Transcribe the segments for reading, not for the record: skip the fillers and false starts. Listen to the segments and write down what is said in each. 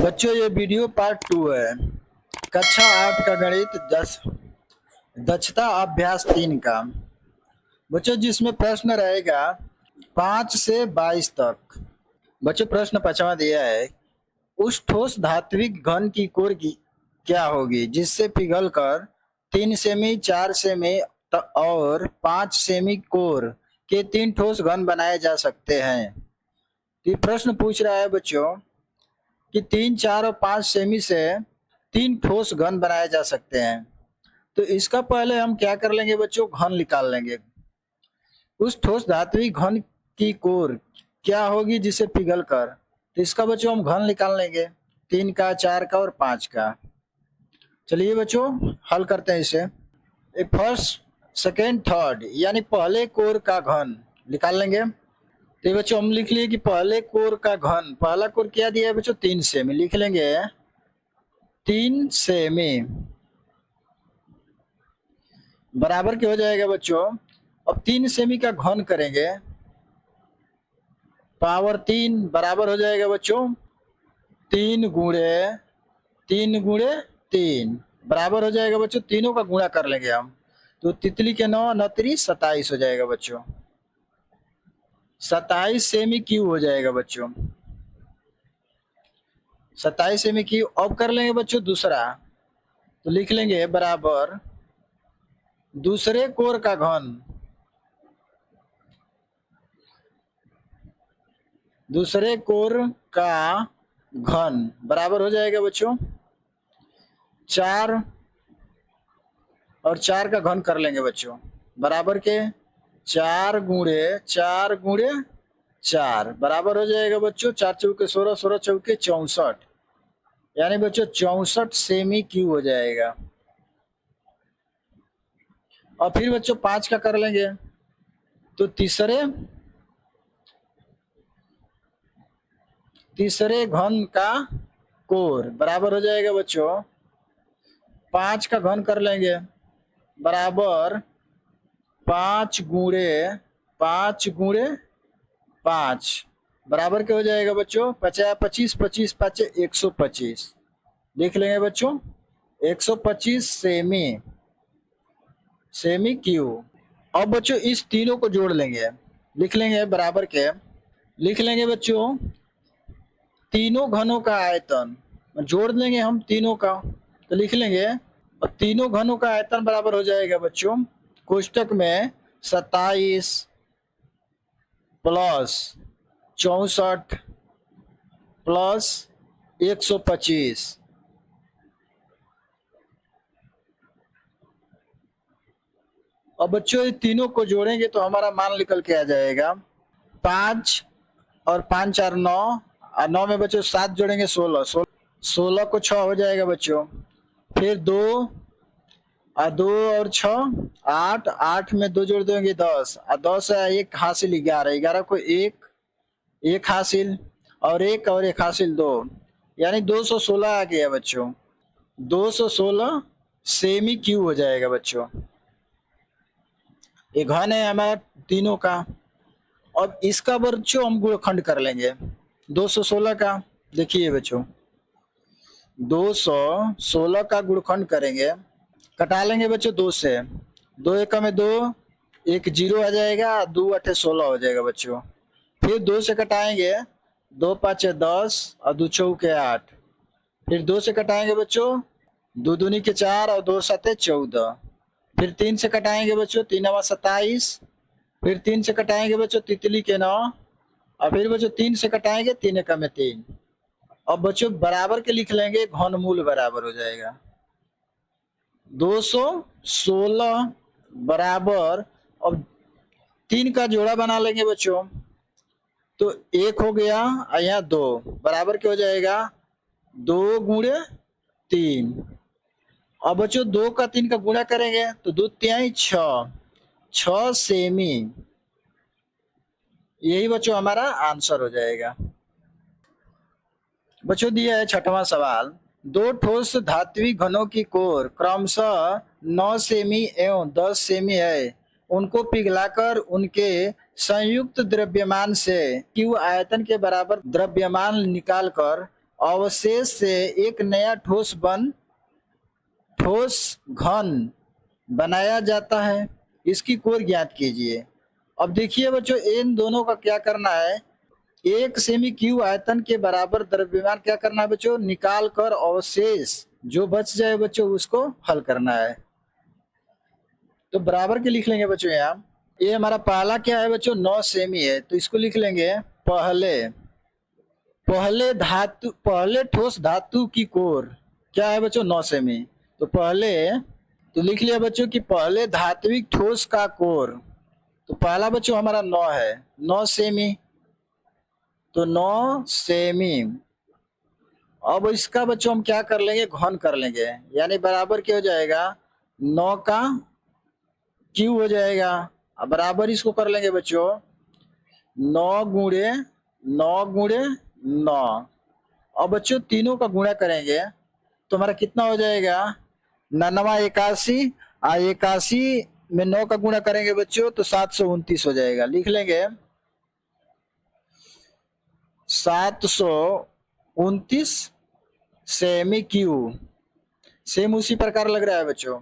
बच्चों ये video part 2 है। कक्षा 8 का गणित 10 दक्षता अभ्यास 3 का। बच्चों जिसमें प्रश्न रहेगा 5 से 22 तक। बच्चों प्रश्न 5वां दिया है, उस ठोस धात्विक घन की कोर की क्या होगी जिससे पिघलकर 3 सेमी 4 सेमी और 5 सेमी कोर के 3 ठोस घन बनाए जा सकते हैं। ये प्रश्न पूछ रहा है बच्चों कि 3, 4 और 5 सेमी से 3 ठोस घन बनाए जा सकते हैं। तो इसका पहले हम क्या कर लेंगे बच्चों, घन निकाल लेंगे। उस ठोस धात्विक घन की कोर क्या होगी जिसे पिघल कर, तो इसका बच्चों हम घन निकाल लेंगे 3 का, 4 का और 5 का। चलिए बच्चों हल करते हैं इसे। फर्स्ट, सेकेंड, थर्ड यानी पहले कोर का घन निकाल लेंगे। तो बच्चों हम लिख लिए कि पहले कोर का घन, पहला कोर क्या दिया है बच्चों, 3 सेमी। लिख लेंगे 3 सेमी बराबर क्या हो जाएगा बच्चों। अब 3 सेमी का घन करेंगे, पावर 3 बराबर हो जाएगा बच्चों 3 गुणे 3 बराबर हो जाएगा बच्चों, तीनों का गुणा कर लेंगे हम। तो तितली के 9 9 27 हो जाएगा बच्चों। 27 सेमी क्यूब हो जाएगा बच्चों। 27 सेमी क्यूब। अब कर लेंगे बच्चों दूसरा, तो लिख लेंगे बराबर दूसरे कोर का घन, दूसरे कोर का घन बराबर हो जाएगा बच्चों 4 और 4 का घन कर लेंगे बच्चों, बराबर के 4 गुणे 4 बराबर हो जाएगा बच्चों 4 चौके 16, 16 चौके 64 यानी बच्चों 64 सेमी क्यूब हो जाएगा। और फिर बच्चों 5 का कर लेंगे, तो तीसरे घन का कोर बराबर हो जाएगा बच्चों 5 का घन कर लेंगे, बराबर 5 गुणे 5 बराबर क्या हो जाएगा बच्चों 50 25 25 5 125। लिख लेंगे बच्चों 125 सेमी क्यूब। अब बच्चों इस तीनों को जोड़ लेंगे, लिख लेंगे बराबर के, लिख लेंगे बच्चों तीनों घनों का आयतन, जोड़ लेंगे हम तीनों का, तो लिख लेंगे और तीनों घनों का आयतन बराबर हो जाएगा बच्चों कोष्टक में 27 प्लस 64 प्लस 125। और बच्चों ये तीनों को जोड़ेंगे तो हमारा मान निकल के आ जाएगा 5 और 5 4 9 और 9 में बच्चों 7 जोड़ेंगे 16 16 को 6 हो जाएगा बच्चों। फिर 2 और 2 और 6 8 8 में 2 जोड़ देंगे 10 और 10 है 1 हासिल 11 11 को 1 हासिल और 1 हासिल 2 यानी 216 आ गया बच्चों। 216 सेमी क्यूब हो जाएगा बच्चों। ये घन है हमारा तीनों का। अब इसका बच्चों हम गुणनखंड कर लेंगे 216 का। देखिए बच्चों 216 का गुणनखंड करेंगे, कटा लेंगे बच्चों 2 से, 2 एक में 2, 1 0 आ जाएगा, 2 8 16 हो जाएगा बच्चों। फिर 2 से कटाएंगे, 2 5 10 और 2 चौके 8। फिर 2 से कटाएंगे बच्चों 2 दूनी के 4 और 2 7 14। फिर 3 से कटाएंगे बच्चों 3 27। फिर 3 से कटाएंगे बच्चों तितली के 9 और फिर बच्चों 3 से कटाएंगे 3 एक में 3। अब बच्चों बराबर के लिख लेंगे, घनमूल बराबर हो जाएगा 216 बराबर। अब 3 का जोड़ा बना लेंगे बच्चों, तो 1 हो गया और यहाँ 2 बराबर क्या हो जाएगा 2 गुणे 3। अब बच्चों 2 का 3 का गुणा करेंगे तो 2 3 6 सेमी। यही बच्चों हमारा आंसर हो जाएगा। बच्चों दिया है 6वां सवाल, 2 ठोस धात्विक घनों की कोर क्रमशः 9 सेमी एवं 10 सेमी है, उनको पिघलाकर उनके संयुक्त द्रव्यमान से क्यू आयतन के बराबर द्रव्यमान निकालकर अवशेष से एक नया ठोस घन बनाया जाता है, इसकी कोर ज्ञात कीजिए। अब देखिए बच्चों, इन दोनों का क्या करना है, एक सेमी क्यू आयतन के बराबर द्रव्यमान क्या करना है बच्चों, निकाल कर अवशेष जो बच जाए बच्चों उसको हल करना है। तो बराबर के लिख लेंगे बच्चों। यहाँ ये हमारा पहला क्या है बच्चों, 9 सेमी है, तो इसको लिख लेंगे पहले ठोस धातु की कोर क्या है बच्चों, 9 सेमी। तो लिख लिया बच्चों कि पहले धात्विक ठोस का कोर, तो पहला बच्चों हमारा 9 है, 9 सेमी, तो 9 सेमी। अब इसका बच्चों हम क्या कर लेंगे, घन कर लेंगे, यानी बराबर क्या हो जाएगा, 9 का क्यू हो जाएगा। अब बराबर इसको कर लेंगे बच्चों, 9 गुणे 9। अब बच्चों तीनों का गुणा करेंगे तो हमारा कितना हो जाएगा, 81। 81 में 9 का गुणा करेंगे बच्चों तो 729 हो जाएगा। लिख लेंगे 729 सेमी क्यू। सेम उसी प्रकार लग रहा है बच्चों।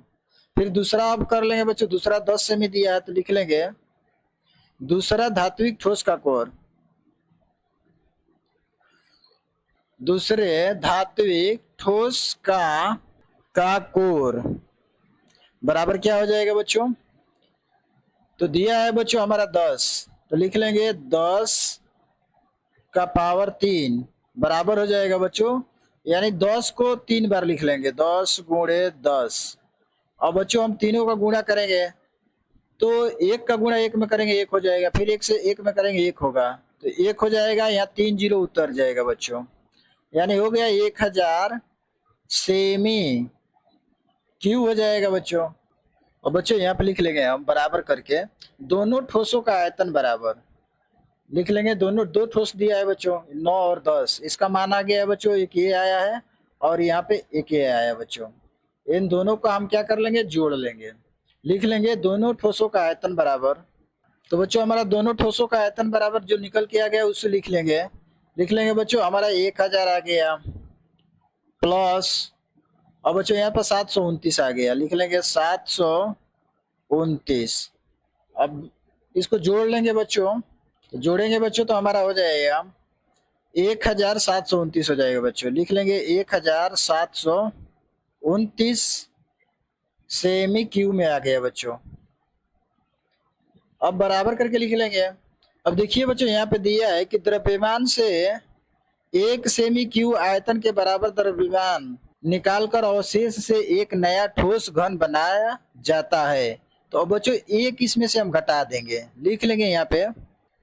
फिर दूसरा अब कर लेंगे बच्चों, दूसरा 10 सेमी दिया है तो लिख लेंगे दूसरा धात्विक ठोस का कोर, दूसरे धात्विक ठोस का कोर बराबर क्या हो जाएगा बच्चों, तो दिया है बच्चों हमारा 10, तो लिख लेंगे 10 का पावर 3 बराबर हो जाएगा बच्चों, यानी 10 को 3 बार लिख लेंगे, 10 गुणे 10। अब बच्चों हम तीनों का गुणा करेंगे तो 1 का गुणा 1 में करेंगे 1 हो जाएगा, फिर 1 से 1 में करेंगे 1 होगा, तो 1 हो जाएगा, यहाँ 3 जीरो उतर जाएगा बच्चों, यानी हो गया 1000 सेमी क्यू हो जाएगा बच्चों। और बच्चों यहाँ पे लिख लेंगे हम बराबर करके, दोनों ठोसों का आयतन बराबर लिख लेंगे, दोनों दो ठोस दिया है बच्चों 9 और 10, इसका मान आ गया है बच्चों, एक ये आया है और यहाँ पे एक ये आया है बच्चों। इन दोनों को हम क्या कर लेंगे, जोड़ लेंगे, लिख लेंगे दोनों ठोसों का आयतन बराबर। तो बच्चों हमारा दोनों ठोसों का आयतन बराबर जो निकल के आ गया उससे लिख लेंगे बच्चों हमारा 1000 आ गया प्लस, अब बच्चों यहाँ पर 729 आ गया, लिख लेंगे 729। अब इसको जोड़ लेंगे बच्चों, तो जोड़ेंगे बच्चों तो हमारा हो जाएगा 1729 हो जाएगा बच्चों, लिख लेंगे 1729 सेमी क्यू में आ गया बच्चों। अब बराबर करके लिख लेंगे। अब देखिए बच्चों यहाँ पे दिया है कि द्रव्यमान से 1 सेमी क्यू आयतन के बराबर द्रव्यमान निकालकर अवशेष से एक नया ठोस घन बनाया जाता है। तो अब बच्चों एक इसमें से हम घटा देंगे, लिख लेंगे यहाँ पे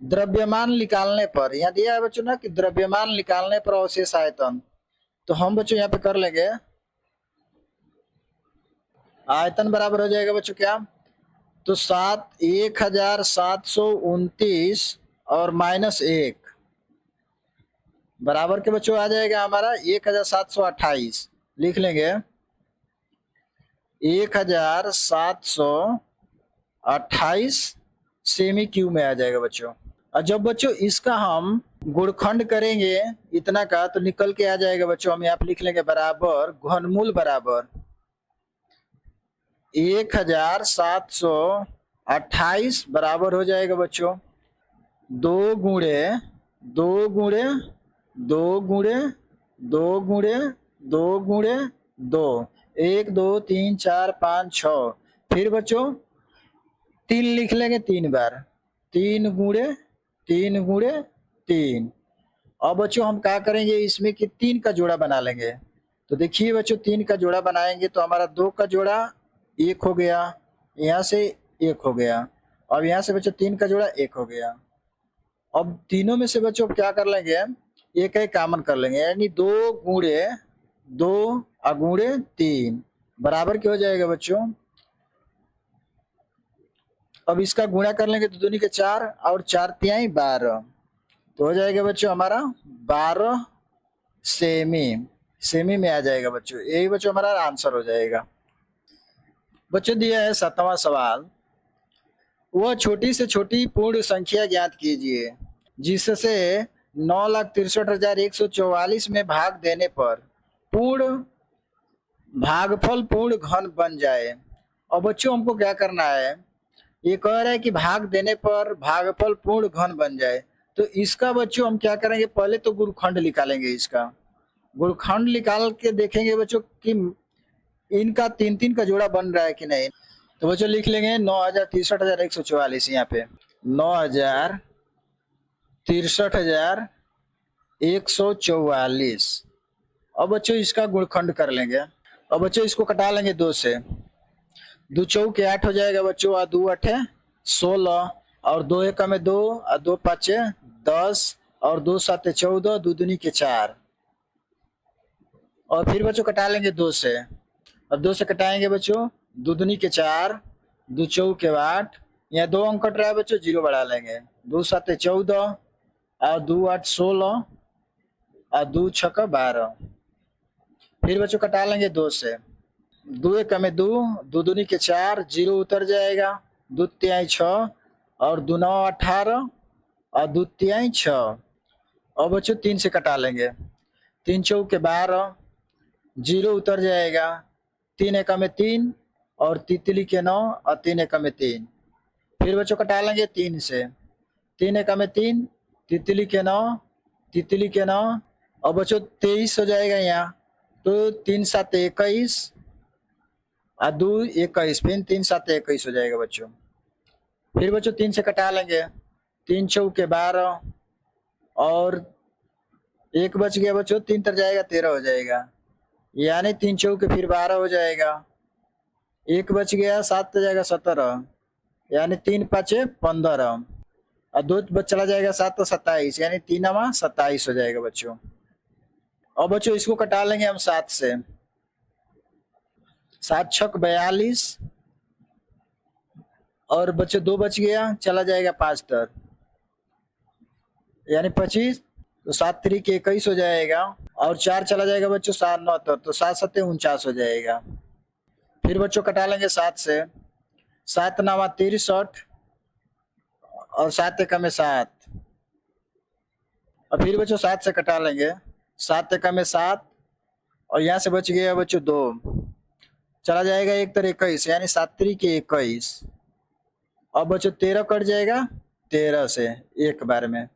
द्रव्यमान निकालने पर, यहाँ दिया है बच्चों ना कि द्रव्यमान निकालने पर अवशेष आयतन, तो हम बच्चों यहाँ पे कर लेंगे आयतन बराबर हो जाएगा बच्चों क्या, तो 1729 और -1 बराबर के बच्चों आ जाएगा हमारा 1728। लिख लेंगे 1728 सेमी क्यू में आ जाएगा बच्चों। और जब बच्चों इसका हम गुणखंड करेंगे इतना का तो निकल के आ जाएगा बच्चों, हम यहाँ पे लिख लेंगे बराबर घनमूल बराबर 1728 बराबर हो जाएगा बच्चों 2 गुणे 2 गुणे 2 गुणे 2 गुणे 2 गुणे 2, 1 2 3 4 5 6, फिर बच्चों 3 लिख लेंगे 3 बार, 3 गुणे 3 गुणे 3। अब बच्चों हम क्या करेंगे इसमें कि 3 का जोड़ा बना लेंगे, तो देखिए बच्चों 3 का जोड़ा बनाएंगे तो हमारा 2 का जोड़ा 1 हो गया, यहाँ से 1 हो गया, अब यहाँ से बच्चों 3 का जोड़ा 1 हो गया। अब तीनों में से बच्चों क्या कर लेंगे, एक एक कॉमन कर लेंगे, यानी 2 गुणे 2 गुणे 3 बराबर क्या हो जाएगा बच्चों, अब इसका गुणा कर लेंगे तो दूनी के 4 और 4 तिहाई 12, तो हो जाएगा बच्चों हमारा 12 सेमी में आ जाएगा बच्चों। यही बच्चों हमारा आंसर हो जाएगा। बच्चों दिया है 7वां सवाल, वह छोटी से छोटी पूर्ण संख्या ज्ञात कीजिए जिससे 9,63,144 में भाग देने पर पूर्ण भागफल पूर्ण घन बन जाए। और बच्चों हमको क्या करना है, ये कह रहा है कि भाग देने पर भागफल पूर्ण घन बन जाए। तो इसका बच्चों हम क्या करेंगे, पहले तो गुणखंड निकालेंगे। इसका गुणखंड निकाल के देखेंगे बच्चों कि इनका 3-3 का जोड़ा बन रहा है कि नहीं। तो बच्चों लिख लेंगे 9,63,144 यहाँ पे 9,63,144। अब बच्चों इसका गुणखंड कर लेंगे। अब बच्चों इसको कटा लेंगे 2 से। 2 चौके 8 हो जाएगा बच्चों, और 2 8 16, और 2 1 में 2, और 2 5 10, और 2 7 14, 2 दूनी के 4। और फिर बच्चों कटा लेंगे 2 से। अब 2 से कटाएंगे बच्चों, 2 दूनी के 4, 2 चौके 8, यहाँ 2 अंक कट रहा है बच्चों, 0 बढ़ा लेंगे। 2 7 14, और 2 8 16, और 2 6 12। फिर बच्चों कटा लेंगे 2 से। 2 1 में 2, 2 दूनी के 4, 0 उतर जाएगा। 2 तिहाई 6, और 2 9 18, और 2 तिहाई 6। और बच्चों 3 से कटा लेंगे। 3 चौके 12, 0 उतर जाएगा। 3 1 में 3, और तितली के 9, और 3 1 में 3। फिर बच्चों कटा लेंगे 3 से। 3 1 में 3, तितली के 9, तितली के 9। और बच्चों 23 हो जाएगा यहाँ। तो 3 7 21, और 2 21, फिर 3 7 21 हो जाएगा बच्चों। फिर बच्चों 3 से कटा लेंगे। 3 चौके 12, और 1 बच गया बच्चों, 3 तर जाएगा 13 हो जाएगा। यानी 3 चौके फिर 12 हो जाएगा। 1 बच गया, 7 तर जाएगा 17, यानी 3 5 15, और 2 बच चला जाएगा 7 तो 27, यानी 3 27 हो जाएगा बच्चों। और बच्चों इसको कटा लेंगे हम 7 से। 7 6 42, और बच्चों 2 बच गया, चला जाएगा 5 तर, यानी 25। तो 7 3 के 21 हो जाएगा, और 4 चला जाएगा बच्चों 7 9 तर, तो 7 7 49 हो जाएगा। फिर बच्चों कटा लेंगे 7 से। 7 9 63, और 7 1 में 7। और फिर बच्चों 7 से कटा लेंगे। 7 1 में 7, और यहाँ से बच गया बच्चों 2, चला जाएगा 1 तर 21, यानी 7 3 के 21। अब बच्चों 13 कट जाएगा 13 से एक बार में।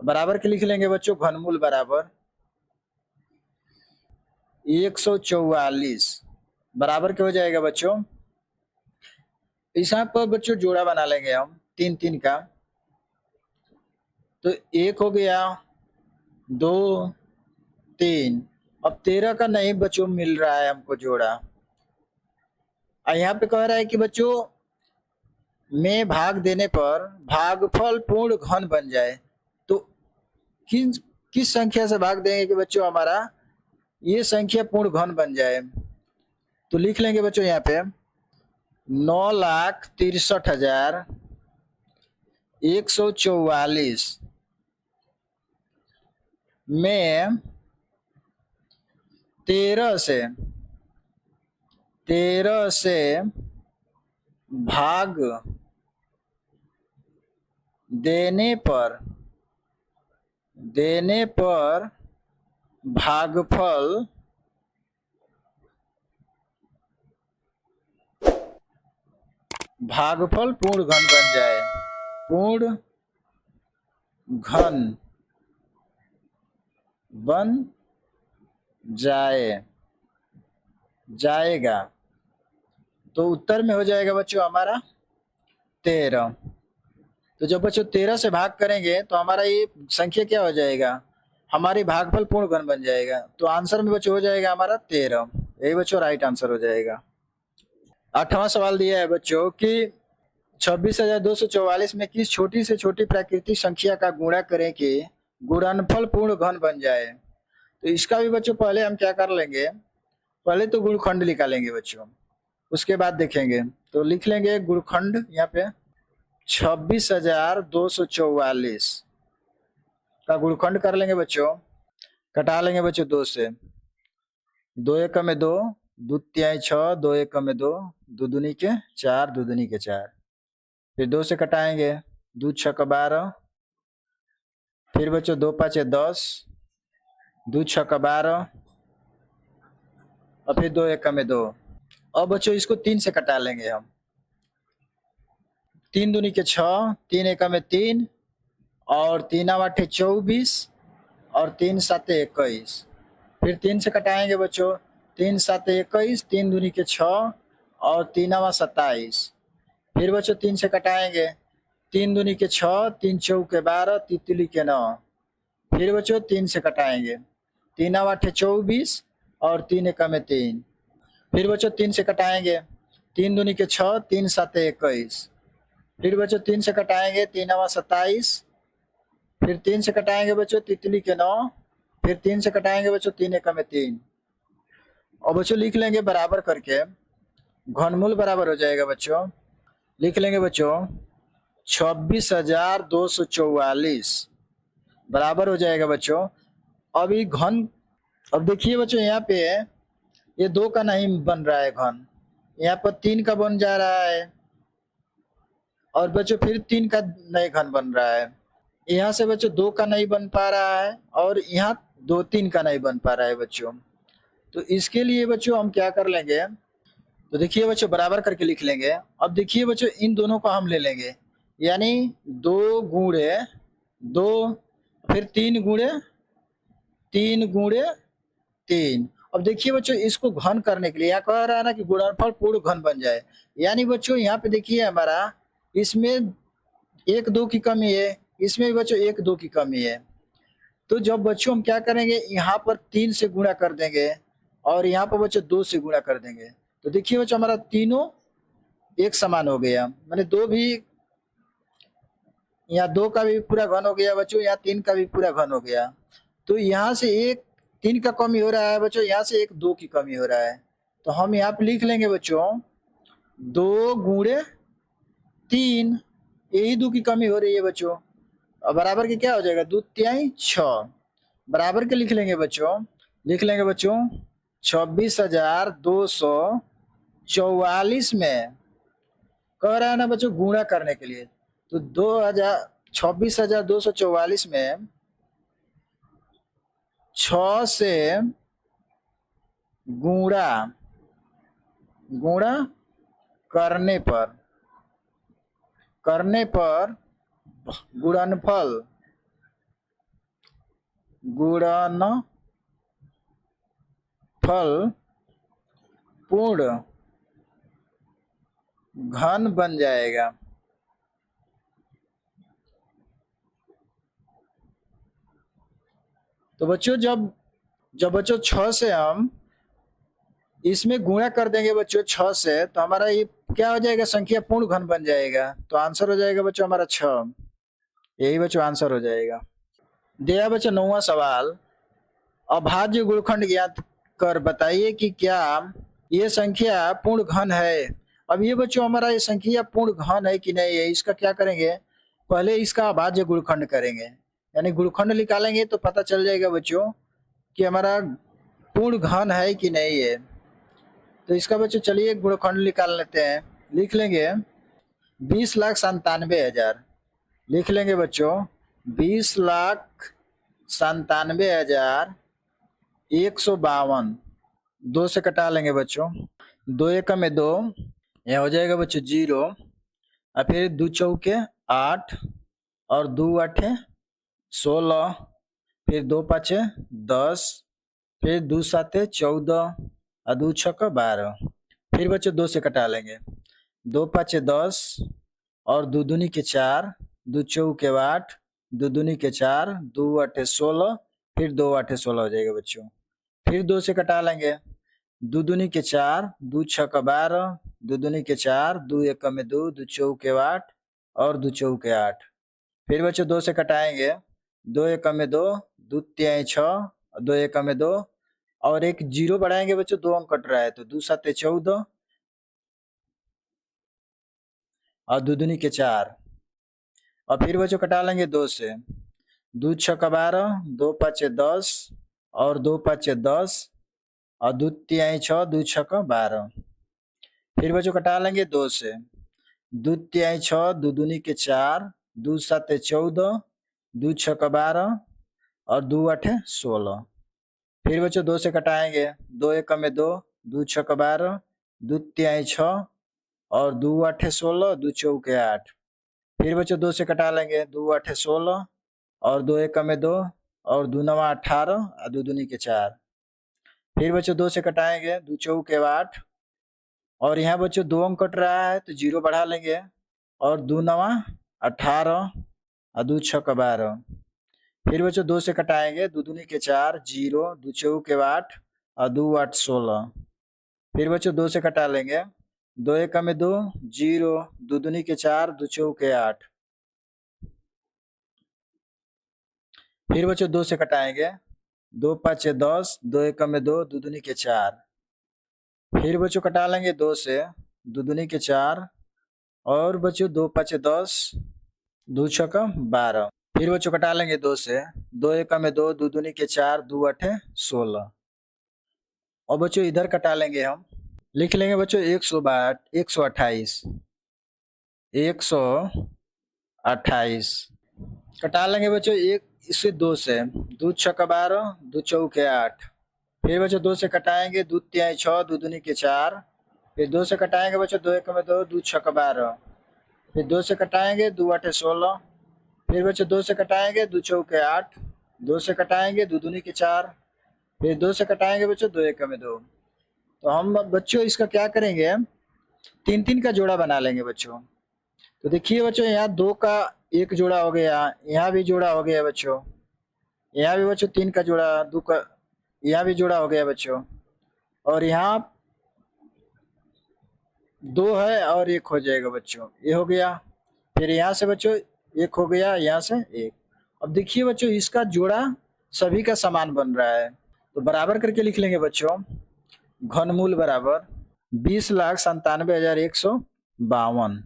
बराबर के लिख लेंगे बच्चों, घनमूल बराबर 144 बराबर के हो जाएगा बच्चों। इस यहाँ पर बच्चों जोड़ा बना लेंगे हम 3 3 का। तो 1 हो गया, 2 3। अब 13 का नहीं बच्चों मिल रहा है हमको जोड़ा। यहाँ पे कह रहा है कि बच्चों में भाग देने पर भागफल पूर्ण घन बन जाए। तो किस संख्या से भाग देंगे कि बच्चों हमारा ये संख्या पूर्ण घन बन जाए। तो लिख लेंगे बच्चों यहाँ पे 9,63,144 में 13 से भाग देने पर भागफल पूर्ण घन बन जाए। पूर्ण घन बन जाएगा। तो उत्तर में हो जाएगा बच्चों हमारा 13। तो जब बच्चों 13 से भाग करेंगे तो हमारा ये संख्या क्या हो जाएगा, हमारी भागफल पूर्ण घन बन जाएगा। तो आंसर में बच्चों हो जाएगा हमारा 13। यही बच्चों राइट आंसर हो जाएगा। 8वां सवाल दिया है बच्चों कि 26,244 में किस छोटी से छोटी प्राकृतिक संख्या का गुणा करें कि गुणनफल पूर्ण घन बन जाए। तो इसका भी बच्चों पहले हम क्या कर लेंगे, पहले तो गुणखंड निकालेंगे बच्चों, उसके बाद देखेंगे। तो लिख लेंगे गुणखंड यहाँ पे 26,244 का गुणखंड कर लेंगे बच्चों। कटा लेंगे बच्चों 2 से। 2 1 में 2, 2 तिहाई 6, 2 1 में 2, 2 दूनी के 4, 2 दूनी के 4। फिर 2 से कटाएंगे, 2 6 12, फिर बच्चों 2 5 10, 2 6 12, और फिर 2 1 में 2। अब बच्चों इसको 3 से कटा लेंगे हम। 3 दूनी के 6, 3 1 में 3, और 3 8 24, और 3 7 21। फिर 3 से कटाएंगे बच्चों। 3 7 21, 3 दूनी के 6, और 3 27। फिर बच्चों 3 से कटाएंगे। 3 दूनी के 6, 3 चौके 12, तितली के 9। फिर बच्चों 3 से कटाएंगे। 3 8 24, और 3 1 में 3। फिर बच्चों 3 से कटाएंगे। 3 दूनी के 6, 3 7 21। फिर बच्चों 3 से कटाएंगे। 3 27। फिर 3 से कटाएंगे बच्चों, तितली के 9। फिर 3 से कटाएंगे बच्चों, 3 1 में 3। और बच्चों लिख लेंगे बराबर करके। घनमूल बराबर हो जाएगा बच्चों, लिख लेंगे बच्चों 26,244 बराबर हो जाएगा बच्चों। अभी घन, अब देखिए बच्चों यहाँ पे ये 2 का नहीं बन रहा है घन, यहाँ पर 3 का बन जा रहा है, और बच्चों फिर 3 का नए घन बन रहा है। यहाँ से बच्चों 2 का नहीं बन पा रहा है, और यहाँ 2 3 का नहीं बन पा रहा है बच्चों। तो इसके लिए बच्चों हम क्या कर लेंगे, तो देखिए बच्चों बराबर करके लिख लेंगे। अब देखिए बच्चों इन दोनों को हम ले लेंगे, यानी 2 गुणे 2, फिर 3 गुणे 3 गुणे 3। अब देखिए बच्चों इसको घन करने के लिए यहाँ कह रहा है ना कि गुणनफल पूर्ण घन बन जाए, यानी बच्चों यहाँ पे देखिए हमारा इसमें 1 2 की कमी है, इसमें भी बच्चों 1 2 की कमी है। तो जब बच्चों हम क्या करेंगे, यहाँ पर 3 से गुणा कर देंगे, और यहाँ पर बच्चों 2 से गुणा कर देंगे। तो देखिए बच्चों हमारा तीनों एक समान हो गया, मैंने 2 भी, यहाँ 2 का भी पूरा घन हो गया बच्चों, यहाँ 3 का भी पूरा घन हो गया। तो यहाँ से 1 3 का कमी हो रहा है बच्चों, यहाँ से 1 2 की कमी हो रहा है। तो हम यहाँ पे लिख लेंगे बच्चों 2 गुणे 3, यही 2 की कमी हो रही है बच्चों। और बराबर के क्या हो जाएगा, 2 तिहाई 6, बराबर के लिख लेंगे बच्चों, लिख लेंगे बच्चों 26,244 में कह रहा है ना बच्चों गुणा करने के लिए। तो 26,244 में 6 से गुणा गुणा करने पर गुणनफल पूर्ण घन बन जाएगा। तो बच्चों जब बच्चों 6 से हम इसमें गुणा कर देंगे बच्चों 6 से, तो हमारा ये क्या हो जाएगा, संख्या पूर्ण घन बन जाएगा। तो आंसर हो जाएगा बच्चों हमारा 6, यही बच्चों आंसर हो जाएगा। दिया बच्चों 9वां सवाल, अभाज्य गुणनखंड ज्ञात कर बताइए कि क्या ये संख्या पूर्ण घन है। अब ये बच्चों हमारा ये संख्या पूर्ण घन है कि नहीं है, इसका क्या करेंगे, पहले इसका अभाज्य गुणनखंड करेंगे, यानी गुणनखंड निकालेंगे तो पता चल जाएगा बच्चों कि हमारा पूर्ण घन है कि नहीं है। तो इसका बच्चों चलिए गुणनखंड निकाल लेते हैं। लिख लेंगे 20,97,000, लिख लेंगे बच्चों 20,97,152। 2 से कटा लेंगे बच्चों, 2 1 में 2, यहाँ हो जाएगा बच्चों 0, और फिर 2 चौके 8, और 2 8 16, फिर 2 5 10, फिर 2 7 14, और 2 6 12। फिर बच्चों 2 से कटा लेंगे। 2 5 10, और 2 दूनी के 4, 2 चौके 8, 2 दूनी के 4, 2 8 16, फिर 2 8 16 हो जाएगा बच्चों। फिर 2 से कटा लेंगे। 2 दूनी के 4, 2 6 12, 2 दूनी के 4, 2 1 में 2, 2 चौके 8, और 2 चौके 8। फिर बच्चों 2 से कटाएंगे। 2 1 में 2, 2 तिहाई 6, 2 1 में 2, और एक 0 बढ़ाएंगे बच्चों, 2 अंक कट रहा है, तो 2 7 14, और 2 दूनी के 4। और फिर बच्चों कटा लेंगे 2 से। 2 6 12, 2 5 10, और 2 5 10, और 2 तिहाई 6, 2 6 12। फिर बच्चों कटा लेंगे 2 से। 2 तिहाई 6, 2 दूनी के 4, 2 7 14, 2 छक्का 12 और 2 आठे 16। फिर बच्चों 2 से कटाएंगे, 2 एकम में 2, 2 छक्का 12, 2 तिहाई 6 और 2 आठे 16, 2 चौके 8। फिर बच्चों 2 से कटा लेंगे, 2 आठे 16 और 2 एकम में 2 और 2 नवा 18 और 2 दूनी के 4। फिर बच्चों 2 से कटाएंगे, 2 चौके 8 और यहाँ बच्चों 2 अंक कट रहा है तो 0 बढ़ा लेंगे और 2 नवा 18 और 2 छक्का 12। फिर बच्चों 2 से कटाएंगे, 2 दूनी के 4, 0, 2 चौके 8 और 2 8 16। फिर बच्चों 2 से कटा लेंगे, 2 एकम में 2, 0, 2 दूनी के 4, 2 चौके 8। फिर बच्चों 2 से कटाएंगे, 2 पाँचे 10, 2 एकम में 2, 2 दूनी के 4। फिर बच्चों कटा लेंगे 2 से, 2 दूनी के 4 और बच्चों 2 पाँचे 10, 2 छक्का 12। फिर बच्चों कटा लेंगे 2 से, 2 एकम में 2, 2 दूनी के 4, 2 आठे 16। और बच्चों इधर कटा लेंगे हम, लिख लेंगे बच्चों 128 128। कटा लेंगे बच्चों एक इससे 2 से, 2 छक्का 12, 2 चौके 8। फिर बच्चों 2 से कटाएंगे, 2 तिहाई 6, 2 दूनी के 4। फिर 2 से कटाएंगे बच्चों 2 एकम में 2, 2 छक्का 12। फिर 2 से कटाएंगे, 2 आठे 16। फिर बच्चों 2 से कटाएंगे, 2 चौके 8। 2 से कटाएंगे, 2 दूनी के 4। फिर 2 से कटाएंगे बच्चों 2 एकम में 2। तो हम बच्चों इसका क्या करेंगे, 3-3 का जोड़ा बना लेंगे बच्चों। तो देखिए बच्चों यहाँ 2 का एक जोड़ा हो गया, यहाँ भी जोड़ा हो गया बच्चों, यहाँ भी बच्चों 3 का जोड़ा, 2 का यहाँ भी जोड़ा हो गया बच्चों, और यहाँ 2 है और 1 हो जाएगा बच्चों, ये हो गया। फिर यहाँ से बच्चों 1 हो गया, यहाँ से 1। अब देखिए बच्चों इसका जोड़ा सभी का समान बन रहा है, तो बराबर करके लिख लेंगे बच्चों, घनमूल बराबर 20,97,152।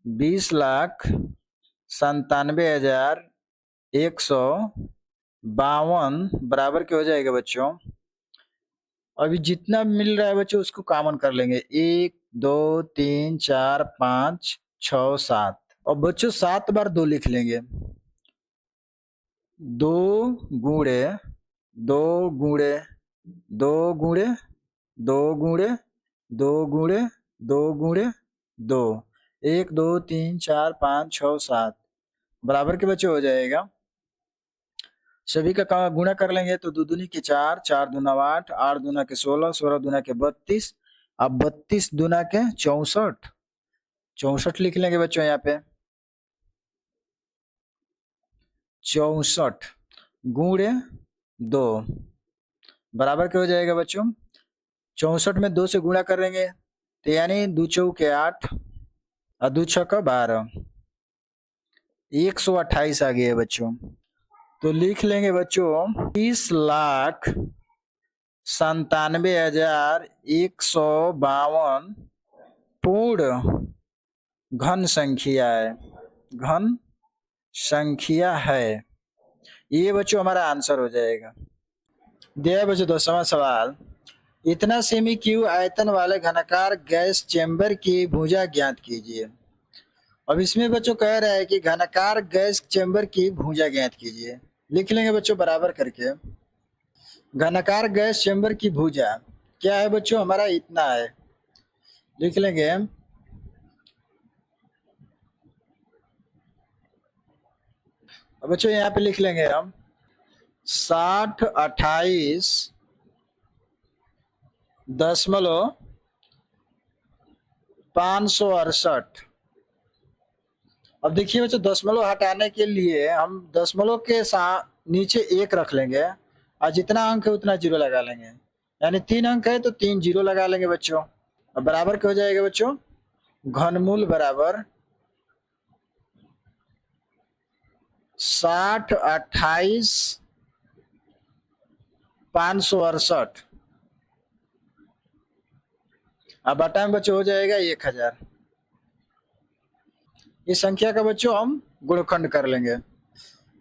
20,97,152 बराबर के हो जाएगा बच्चों। अभी जितना मिल रहा है बच्चों उसको कॉमन कर लेंगे, 1 2 3 4 5 6 7। और बच्चों 7 बार 2 लिख लेंगे, 2 गुणे 2 गुणे 2 गुणे 2 गुणे 2 गुणे 2 गुणे 2, 1 2 3 4 5 6 7 बराबर के बच्चे हो जाएगा। सभी का गुणा कर लेंगे तो 2 दूनी के 4, 4 दूना 8, 8 दूना के 16, 16 दूना के 32, अब 32 दूना के 64, 64 लिख लेंगे बच्चों यहाँ पे। 64 गुणे 2 बराबर के हो जाएगा बच्चों। 64 में 2 से गुणा करेंगे तो यानी 2 चौके 8 और 2 छक्का 12, 128 आ गया बच्चों। तो लिख लेंगे बच्चों 30,97,152 पूर्ण घन संख्या है, घन संख्या है। ये बच्चों हमारा आंसर हो जाएगा। दिया बच्चों 10वां सवाल, इतना सेमी क्यूब आयतन वाले घनाकार गैस चेंबर की भुजा ज्ञात कीजिए। अब इसमें बच्चों कह रहा है कि घनाकार गैस चेंबर की भुजा ज्ञात कीजिए। लिख लेंगे बच्चों बराबर करके, घनाकार गैस चेंबर की भुजा क्या है बच्चों, हमारा इतना है। लिख लेंगे अब बच्चों यहाँ पे लिख लेंगे हम 60 28 दशमलव 568। अब देखिए बच्चों दशमलव हटाने के लिए हम दशमलव के नीचे 1 रख लेंगे और जितना अंक है उतना 0 लगा लेंगे, यानी 3 अंक है तो 3 0 लगा लेंगे बच्चों। अब बराबर क्या हो जाएगा बच्चों, घनमूल बराबर 60 28 568। अब बटा में बच्चों हो जाएगा 1000। इस संख्या का बच्चों हम गुणखंड कर लेंगे।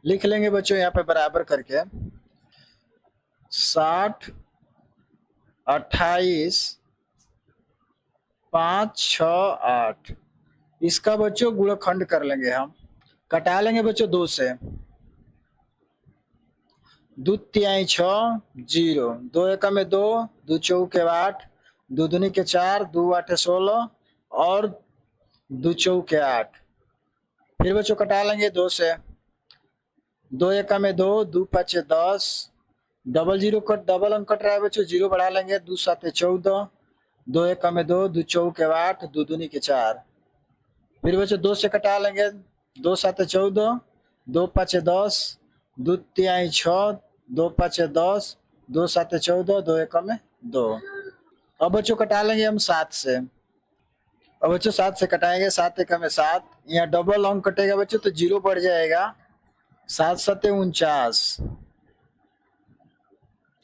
लिख लेंगे बच्चों यहाँ पे बराबर करके 60 28 5 6 8, इसका बच्चों गुणखंड कर लेंगे हम। कटा लेंगे बच्चों 2 से। 2 तिहाई 6 0, 2 एकम में 2, 2 चौके 8, 2 दूनी के 4, 2 आठे 16 और 2 चौके 8। फिर बच्चों कटा लेंगे 2 से। 2 एकम में 2, 2 पाँचे 10, डबल जीरो कट, डबल अंक कट रहा है बच्चों, जीरो बढ़ा लेंगे, 2 साते 14, 2 एकम में 2, 2 चौके 8, 2 दूनी के 4। फिर बच्चों 2 से कटा लेंगे, 2 साते 14, 2 पाँचे 10, 2 तिहाई 6, 2 पाँचे 10, 2 साते 14, 2 एकम में 2। अब बच्चों कटा लेंगे हम 7 से। अब बच्चों 7 से कटाएंगे, 7 एकम में 7, यहाँ डबल अंक कटेगा बच्चों तो जीरो बढ़ जाएगा, 7 सत्ते 49,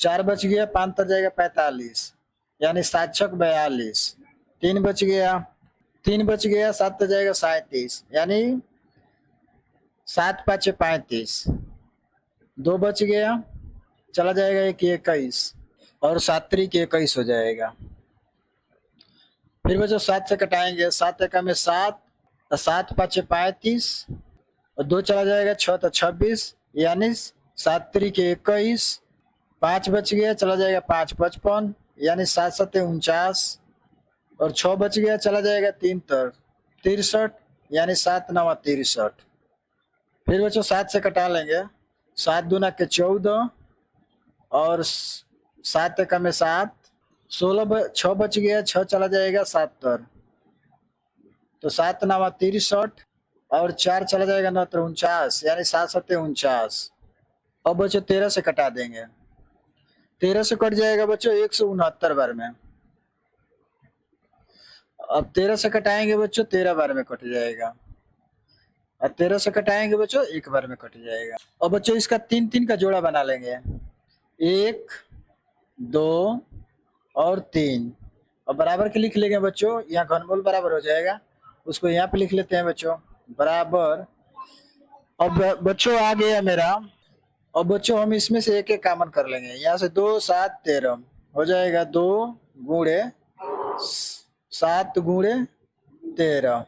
4 बच गया, 5 तर जाएगा 45, यानी 7 छक 42, 3 बच गया, 3 बच गया, 7 तर जाएगा 37, यानी 7 पाँचे 35, 2 बच गया, चला जाएगा 1 21 और 7 त्रिक 21 हो जाएगा। फिर बच्चों 7 से कटाएंगे, 7 एकम में 7, 7 पाँचे 35 और 2 चला जाएगा, 6 तो 26, यानी 7 त्रिक 21, 5 बच गया, चला जाएगा 5 55, यानी 7 सत्ते 49 और 6 बच गया, चला जाएगा 3 तर 63, यानी 7 नवा 63। फिर बच्चों 7 से कटा लेंगे, 7 दूना के 14 और 7 एकम में 7, 6 बच गया, 6 चला जाएगा 7 तर, तो 7 नवा 63 और 4 चला जाएगा 9 तर 49, यानी 7 सत्ते 49। अब बच्चों 13 से कटा देंगे, 13 से कट जाएगा बच्चों 169 बार में। अब 13 से कटाएंगे बच्चों 13 बार में कट जाएगा, और 13 से कटाएंगे बच्चों 1 बार में कट जाएगा। और बच्चों इसका 3 3 का जोड़ा बना लेंगे, 1 2 और 3, और बराबर के लिख लेंगे बच्चों, यहाँ घनमूल बराबर हो जाएगा, उसको यहाँ पे लिख लेते हैं बच्चों बराबर। अब बच्चों आ गया मेरा, अब बच्चों हम इसमें से एक एक कॉमन कर लेंगे, यहाँ से 2 7 13 हो जाएगा, 2 गुणे 7 गुणे 13।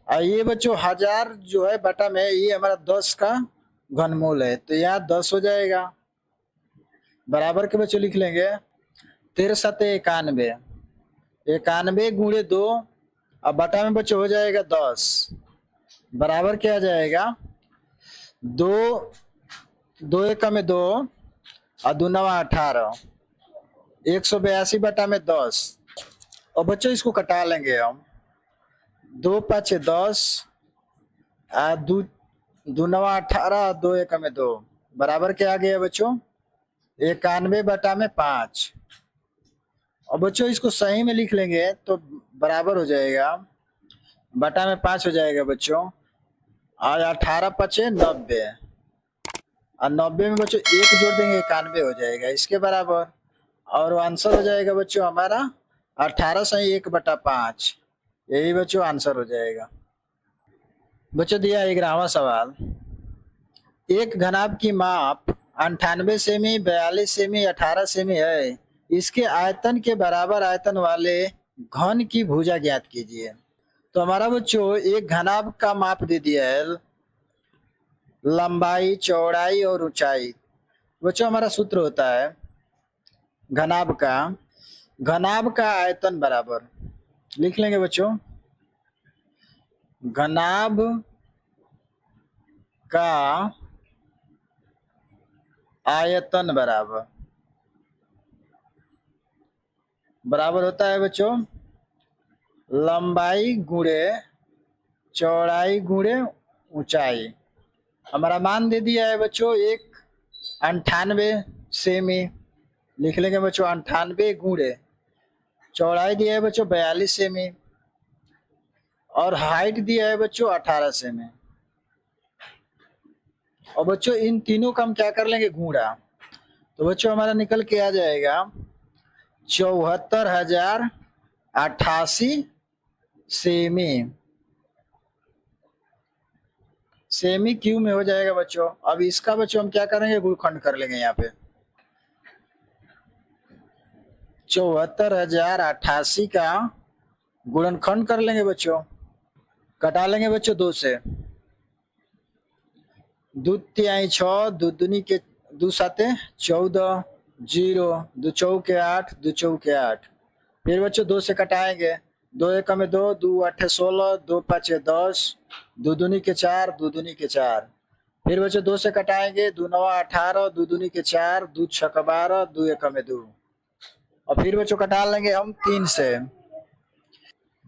और ये बच्चों 1000 जो है बटा में, ये हमारा 10 का घनमूल है, तो यहाँ 10 हो जाएगा, बराबर के बच्चों लिख लेंगे 13 सत्ते 91, 91 गुणे 2, अब बटा में बच्चों हो जाएगा 10, बराबर क्या आ जाएगा 2, 2 एकम में 2 और 2 नवा 18, 182 बटा में 10। और बच्चों इसको कटा लेंगे हम, 2 पाँचे 10, 2 नवा 18, 2 एकम में 2, बराबर क्या आ गया बच्चों 91 बटा में 5। और बच्चों इसको सही में लिख लेंगे तो बराबर हो जाएगा, बटा में 5 हो जाएगा बच्चों, और 18 पचे 90, और 90 में बच्चों 1 जोड़ देंगे 91 हो जाएगा इसके बराबर, और आंसर हो जाएगा बच्चों हमारा 18 सही 1 बटा 5, यही बच्चों आंसर हो जाएगा। बच्चों दिया 11वां सवाल, एक घनाभ की माप 98 सेमी, 42 सेमी, 18 सेमी है, इसके आयतन के बराबर आयतन वाले घन की भुजा ज्ञात कीजिए। तो हमारा बच्चों एक घनाभ का माप दे दिया है, लंबाई चौड़ाई और ऊंचाई। बच्चों हमारा सूत्र होता है घनाभ का आयतन बराबर, लिख लेंगे बच्चों घनाभ का आयतन बराबर होता है बच्चों लंबाई गुणे चौड़ाई गुणे ऊंचाई। हमारा मान दे दिया है बच्चों 98 सेमी, लिख लेंगे बच्चों 98 गुणे चौड़ाई दिया है बच्चों 42 सेमी, और हाइट दिया है बच्चों 18 सेमी। और बच्चों इन तीनों का हम क्या कर लेंगे गुणा, तो बच्चों हमारा निकल के आ जाएगा 74,088 सेमी क्यू में हो जाएगा बच्चों। अब इसका बच्चों हम क्या करेंगे गुणखंड कर लेंगे, यहाँ पे 74,088 का गुणनखंड कर लेंगे बच्चों, कटा लेंगे बच्चों 2 से, दू तिहाई 6, दू दूनी के दू साते 14, 0, दू चौके 8, दू चौके 8। फिर बच्चों 2 से कटाएंगे, 2 एक में 2, 2 8 16, 2 5 10, दू दूनी के 4, दू दूनी के 4। फिर बच्चों 2 से कटाएंगे, 2 9 18, दू दूनी के 4, 2 6 12, 2 एक में 2। और फिर बच्चों कटा लेंगे हम 3 से,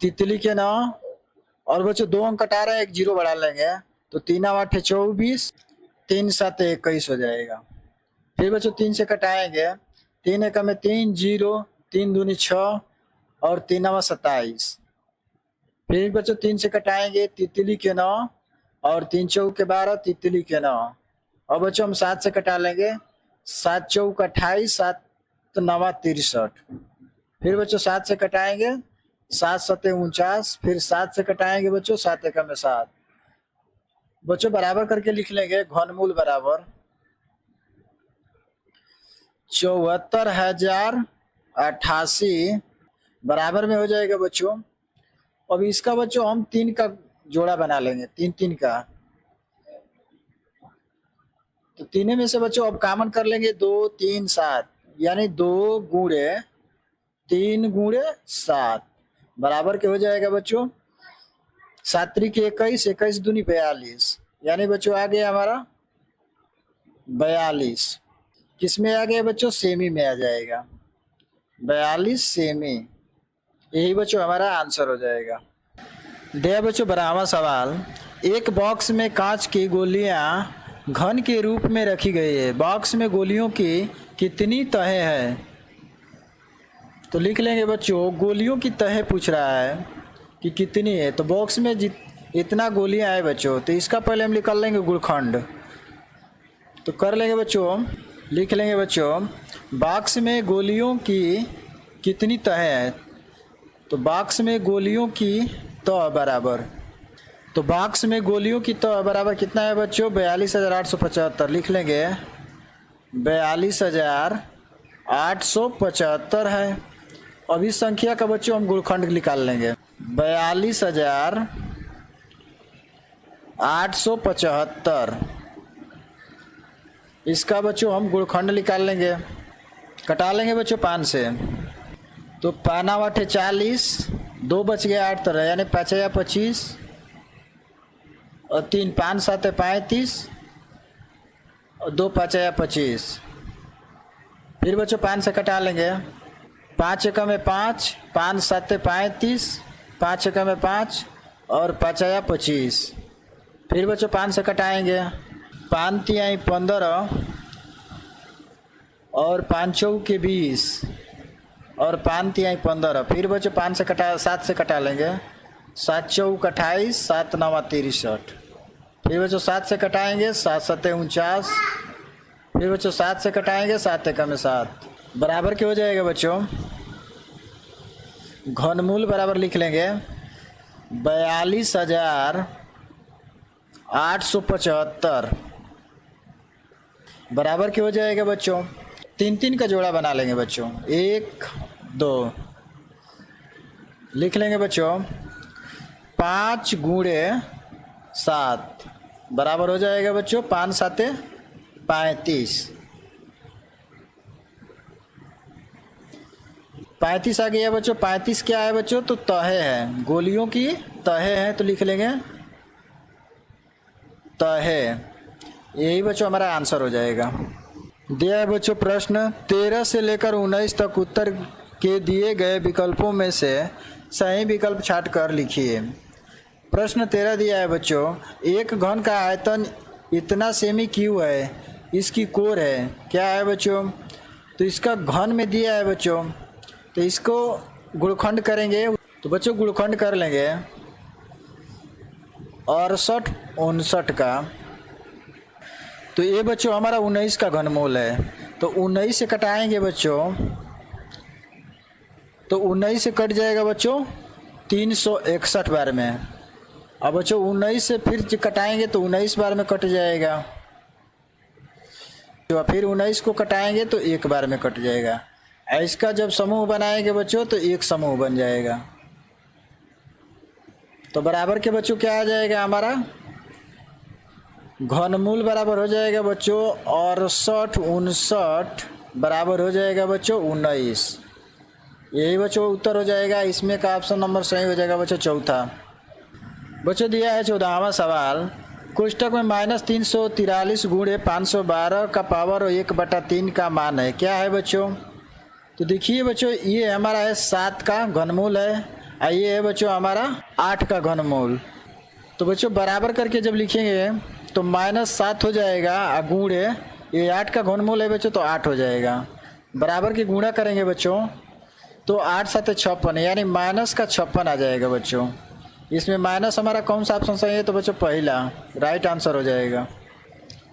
तितली के 9। और बच्चों 2 अंक कटा रहे हैं, एक 0 बढ़ा लेंगे, तो 3 8 24, 3 7 21 हो जाएगा। फिर बच्चों 3 से कटाएंगे, 3 एक में 3, 0, 3 दूनी 6 और 3 9 27। फिर बच्चों 3 से कटाएंगे, तितली के 9 और 3 चौके 12, तितली के 9। और बच्चों हम 7 से कटा लेंगे, 7 चौक 28, 7 9 63। फिर बच्चों 7 से कटाएंगे, 7 7 49। फिर 7 से कटाएंगे बच्चों, 7 एक में 7। बच्चों बराबर करके लिख लेंगे, घनमूल बराबर 74,088 बराबर में हो जाएगा बच्चों। अब इसका बच्चों हम 3 का जोड़ा बना लेंगे, 3 3 का। तो तीनों में से बच्चों अब कॉमन कर लेंगे, 2 3 7, यानी 2 गुणे 3 गुणे 7 बराबर के हो जाएगा बच्चों 7 3 के 21, 21 दूनी 42, यानी बच्चों आ गया हमारा 42। किस में आ गया बच्चों? सेमी में आ जाएगा, 42 सेमी। यही बच्चों हमारा आंसर हो जाएगा। दे बच्चों 12वां सवाल, एक बॉक्स में कांच की गोलियां घन के रूप में रखी गई है, बॉक्स में गोलियों की कितनी तहें हैं? तो लिख लेंगे बच्चों, गोलियों की तहें पूछ रहा है कि कितनी है, तो बॉक्स में इतना गोलियां है बच्चों, तो इसका पहले हम निकाल लेंगे गुणखंड। तो कर लेंगे बच्चों, लिख लेंगे बच्चों, बॉक्स में गोलियों की कितनी तहें हैं? तो बॉक्स में गोलियों की तह बराबर, तो बॉक्स में गोलियों की तह बराबर कितना है बच्चों? 42,875। लिख लेंगे 42,875 है। अब इस संख्या का बच्चों हम गुणखंड निकाल लेंगे, 42,875। इसका बच्चों हम गुणखंड निकाल लेंगे, कटा लेंगे बच्चों 5 से, तो 5 8 40, 2 बच गया 8 तरह, यानी 5 या 25 और 3 5 7 35 और 2 5 या 25। फिर बच्चों 5 से कटा लेंगे, 5 एक में 5, 5 7 35, 5 एक में 5 और 5 या 25। फिर बच्चों 5 से कटाएंगे, 5 तिहाई 15 और 5 चौके 20 और 5 तिहाई 15। फिर बच्चों 5 से कटा 7 से कटा लेंगे, 7 चौक 28, 7 9 63। फिर बच्चों 7 से कटाएंगे, 7 7 49। फिर बच्चों 7 से कटाएंगे, 7 एक में 7 बराबर के हो जाएगा बच्चों। घनमूल बराबर लिख लेंगे 42,875 बराबर के हो जाएगा बच्चों। 3 3 का जोड़ा बना लेंगे बच्चों, 1 2। लिख लेंगे बच्चों 5 गुणे 7 बराबर हो जाएगा बच्चों 5 7 35। 35 आ गया बच्चों। 35 क्या है बच्चों? तो तहे है, गोलियों की तहे हैं, तो लिख लेंगे तहे। यही बच्चों हमारा आंसर हो जाएगा। दिया है बच्चों प्रश्न, 13 से लेकर 19 तक उत्तर के दिए गए विकल्पों में से सही विकल्प छांटकर लिखिए। प्रश्न 13 दिया है बच्चों, एक घन का आयतन इतना सेमी क्यों है, इसकी कोर है, क्या है बच्चों? तो इसका घन में दिया है बच्चों, तो इसको गुणखंड करेंगे, तो बच्चों गुणखंड कर लेंगे 68 59 का। तो ये बच्चों हमारा 19 का घनमूल है, तो 19 से कटाएंगे बच्चों, तो 19 से कट जाएगा बच्चों 361 बार में। अब बच्चों 19 से फिर कटाएंगे तो 19 बार में कट जाएगा, तो फिर 19 को कटाएंगे तो 1 बार में कट जाएगा। इसका जब समूह बनाएंगे बच्चों तो एक समूह बन जाएगा। तो बराबर के बच्चों क्या आ जाएगा हमारा घनमूल बराबर हो जाएगा बच्चों 68 59 बराबर हो जाएगा बच्चों 19। यही बच्चों उत्तर हो जाएगा। इसमें का ऑप्शन नंबर सही हो जाएगा बच्चों चौथा। बच्चों दिया है 14वां सवाल, कोष्टक में -343 गुणे 512 का पावर 1/3 का मान है, क्या है बच्चों? तो देखिए बच्चों ये हमारा है 7 का घनमूल है और ये है बच्चों हमारा 8 का घनमूल। तो बच्चों बराबर करके जब लिखेंगे तो -7 हो जाएगा और गुणे ये 8 का घनमूल है बच्चों तो 8 हो जाएगा। बराबर की गुणा करेंगे बच्चों तो 8 7 56 यानी माइनस का 56 आ जाएगा बच्चों। इसमें माइनस हमारा कौन सा ऑप्शन सही है? तो बच्चों पहला राइट आंसर हो जाएगा।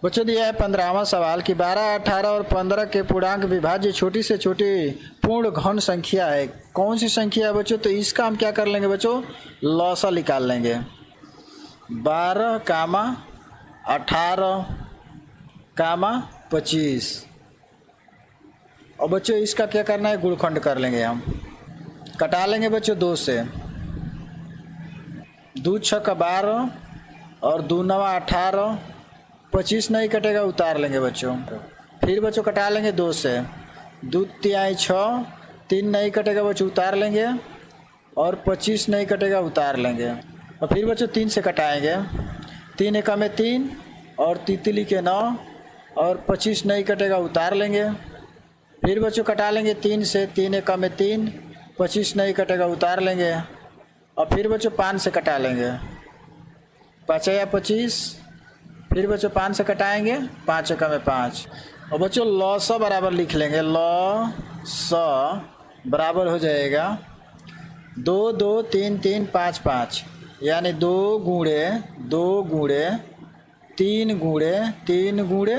बच्चों दिया है 15वां सवाल कि 12 18 और 15 के पूर्णांक विभाज्य छोटी से छोटी पूर्ण घन संख्या है, कौन सी संख्या है बच्चों? तो इसका हम क्या कर लेंगे बच्चों लॉसा निकाल लेंगे। 12 कामा 18 कामा 25 और बच्चों इसका क्या करना है गुणखंड कर लेंगे हम। कटा लेंगे बच्चों 2 से, 2 6 का 12 और 2 9 18, 25 नहीं कटेगा उतार लेंगे बच्चों। फिर बच्चों कटा लेंगे 2 से, 2 3 6, 3 नहीं कटेगा बच्चों उतार लेंगे और 25 नहीं कटेगा उतार लेंगे। और फिर बच्चों 3 से कटाएंगे, 3 एकम में 3 और तितली के 9 और 25 नहीं कटेगा उतार लेंगे। फिर बच्चों कटा लेंगे 3 से, 3 एकम में 3, 25 नहीं कटेगा उतार लेंगे। और फिर बच्चों 5 से कटा लेंगे, 5 या 25। फिर बच्चों 5 से कटाएंगे, 5 एकम में 5 और बच्चों लॉ बराबर लिख लेंगे। लॉ बराबर हो जाएगा 2 2 3 3 5 5 यानी 2 गुणे 2 गुणे 3 गुणे 3 गुणे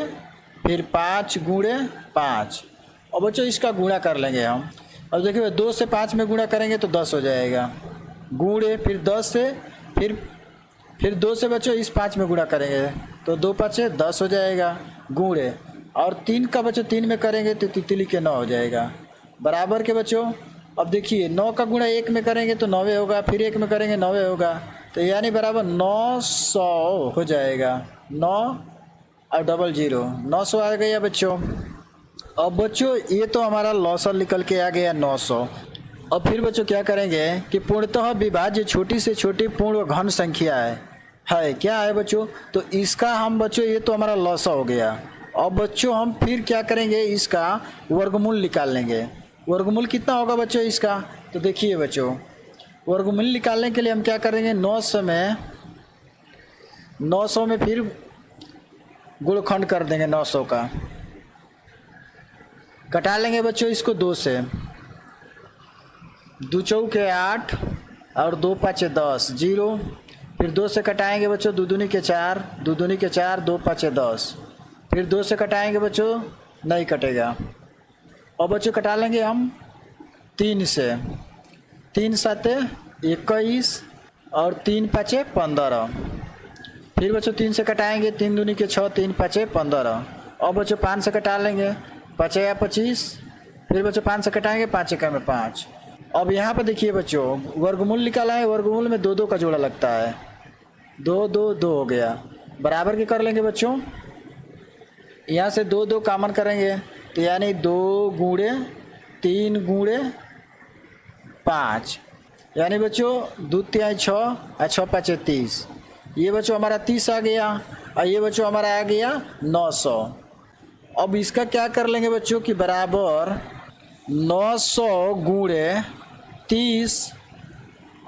फिर 5 गुणे 5 और बच्चों इसका गुणा कर लेंगे हम। अब देखिए 2 से 5 में गुणा करेंगे तो 10 हो जाएगा, गुणे फिर 10 से फिर 2 से बच्चों इस 5 में गुणा करेंगे तो 2 5 10 हो जाएगा, गुणे और 3 का बच्चों 3 में करेंगे तो तितली के 9 हो जाएगा। बराबर के बच्चों अब देखिए 9 का गुणा 1 में करेंगे तो 9 होगा, फिर 1 में करेंगे 9 होगा, तो यानी बराबर 900 हो जाएगा। 9 और 00 900 आ गया बच्चों। अब बच्चों ये तो हमारा लॉसर निकल के आ गया 900। अब फिर बच्चों क्या करेंगे कि पूर्णतः विभाज्य छोटी से छोटी पूर्ण घन संख्या है क्या है बच्चों? तो इसका हम बच्चों ये तो हमारा लॉसा हो गया। अब बच्चों हम फिर क्या करेंगे इसका वर्गमूल निकाल लेंगे। वर्गमूल कितना होगा बच्चों इसका? तो देखिए बच्चों वर्गमूल निकालने के लिए हम क्या करेंगे 900 में फिर गुणखंड कर देंगे 900 का। कटा लेंगे बच्चों इसको 2 से, 2 चौके 8 और 2 5 10 0। फिर 2 से कटाएंगे बच्चों 2 दूनी के 4, 2 दूनी के 4, 2 5 10। फिर 2 से कटाएंगे बच्चों नहीं कटेगा। और बच्चों कटा लेंगे हम 3 से, 3 7 21 और 3 5 15। फिर बच्चों 3 से कटाएंगे 3 दूनी के 6, 3 5 15। और बच्चों 5 से कटा लेंगे 5 या 25। फिर बच्चों 5 से कटाएंगे 5 एकम में 5। अब यहाँ पर देखिए बच्चों वर्गमूल निकाला है, वर्गमूल में 2 2 का जोड़ा लगता है, 2 2 2 हो गया। बराबर के कर लेंगे बच्चों, यहाँ से 2 2 कॉमन करेंगे तो यानी 2 गुणे 3 गुणे 5 यानी बच्चों 2 3 6 और 6 5 30। ये बच्चों हमारा 30 आ गया और ये बच्चों हमारा आ गया 900। अब इसका क्या कर लेंगे बच्चों कि बराबर 900 गुणे 30।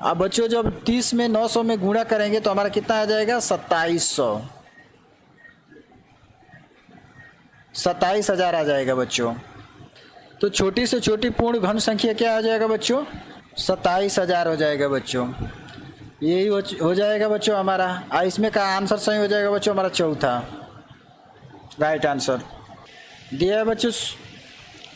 अब बच्चों जब 30 में 900 में गुणा करेंगे तो हमारा कितना आ जाएगा 2700, 27,000 आ जाएगा बच्चों। तो छोटी से छोटी पूर्ण घन संख्या क्या आ जाएगा बच्चों 27,000 हो जाएगा बच्चों। यही हो जाएगा बच्चों हमारा। इसमें का आंसर सही हो जाएगा बच्चों हमारा चौथा राइट आंसर। दिया है बच्चों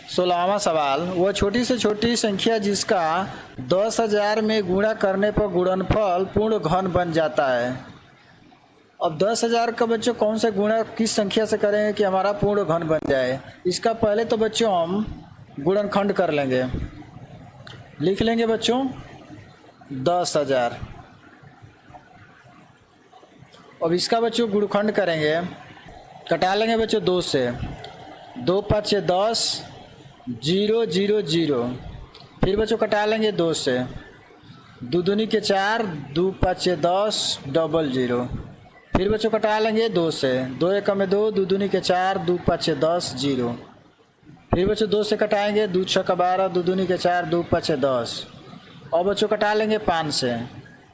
16वां सवाल, वह छोटी से छोटी संख्या जिसका 10,000 में गुणा करने पर गुणनफल पूर्ण घन बन जाता है। अब 10,000 का बच्चों कौन से गुणा किस संख्या से करेंगे कि हमारा पूर्ण घन बन जाए? इसका पहले तो बच्चों हम गुणनखंड कर लेंगे, लिख लेंगे बच्चों 10,000 अब इसका बच्चों गुणखंड करेंगे, कटा लेंगे बच्चों 2 से, 2 5 10, 0 0 0। फिर बच्चों कटा लेंगे 2 से, 2 दूनी के 4, 2 5 10 डबल 0। फिर बच्चों कटा लेंगे 2 से, 2 एक में 2, 2 दूनी के 4, 2 5 10 0। फिर बच्चों 2 से कटाएंगे, 2 6 12, 2 दूनी के 4, 2 5 10। और बच्चों कटा लेंगे 5 से,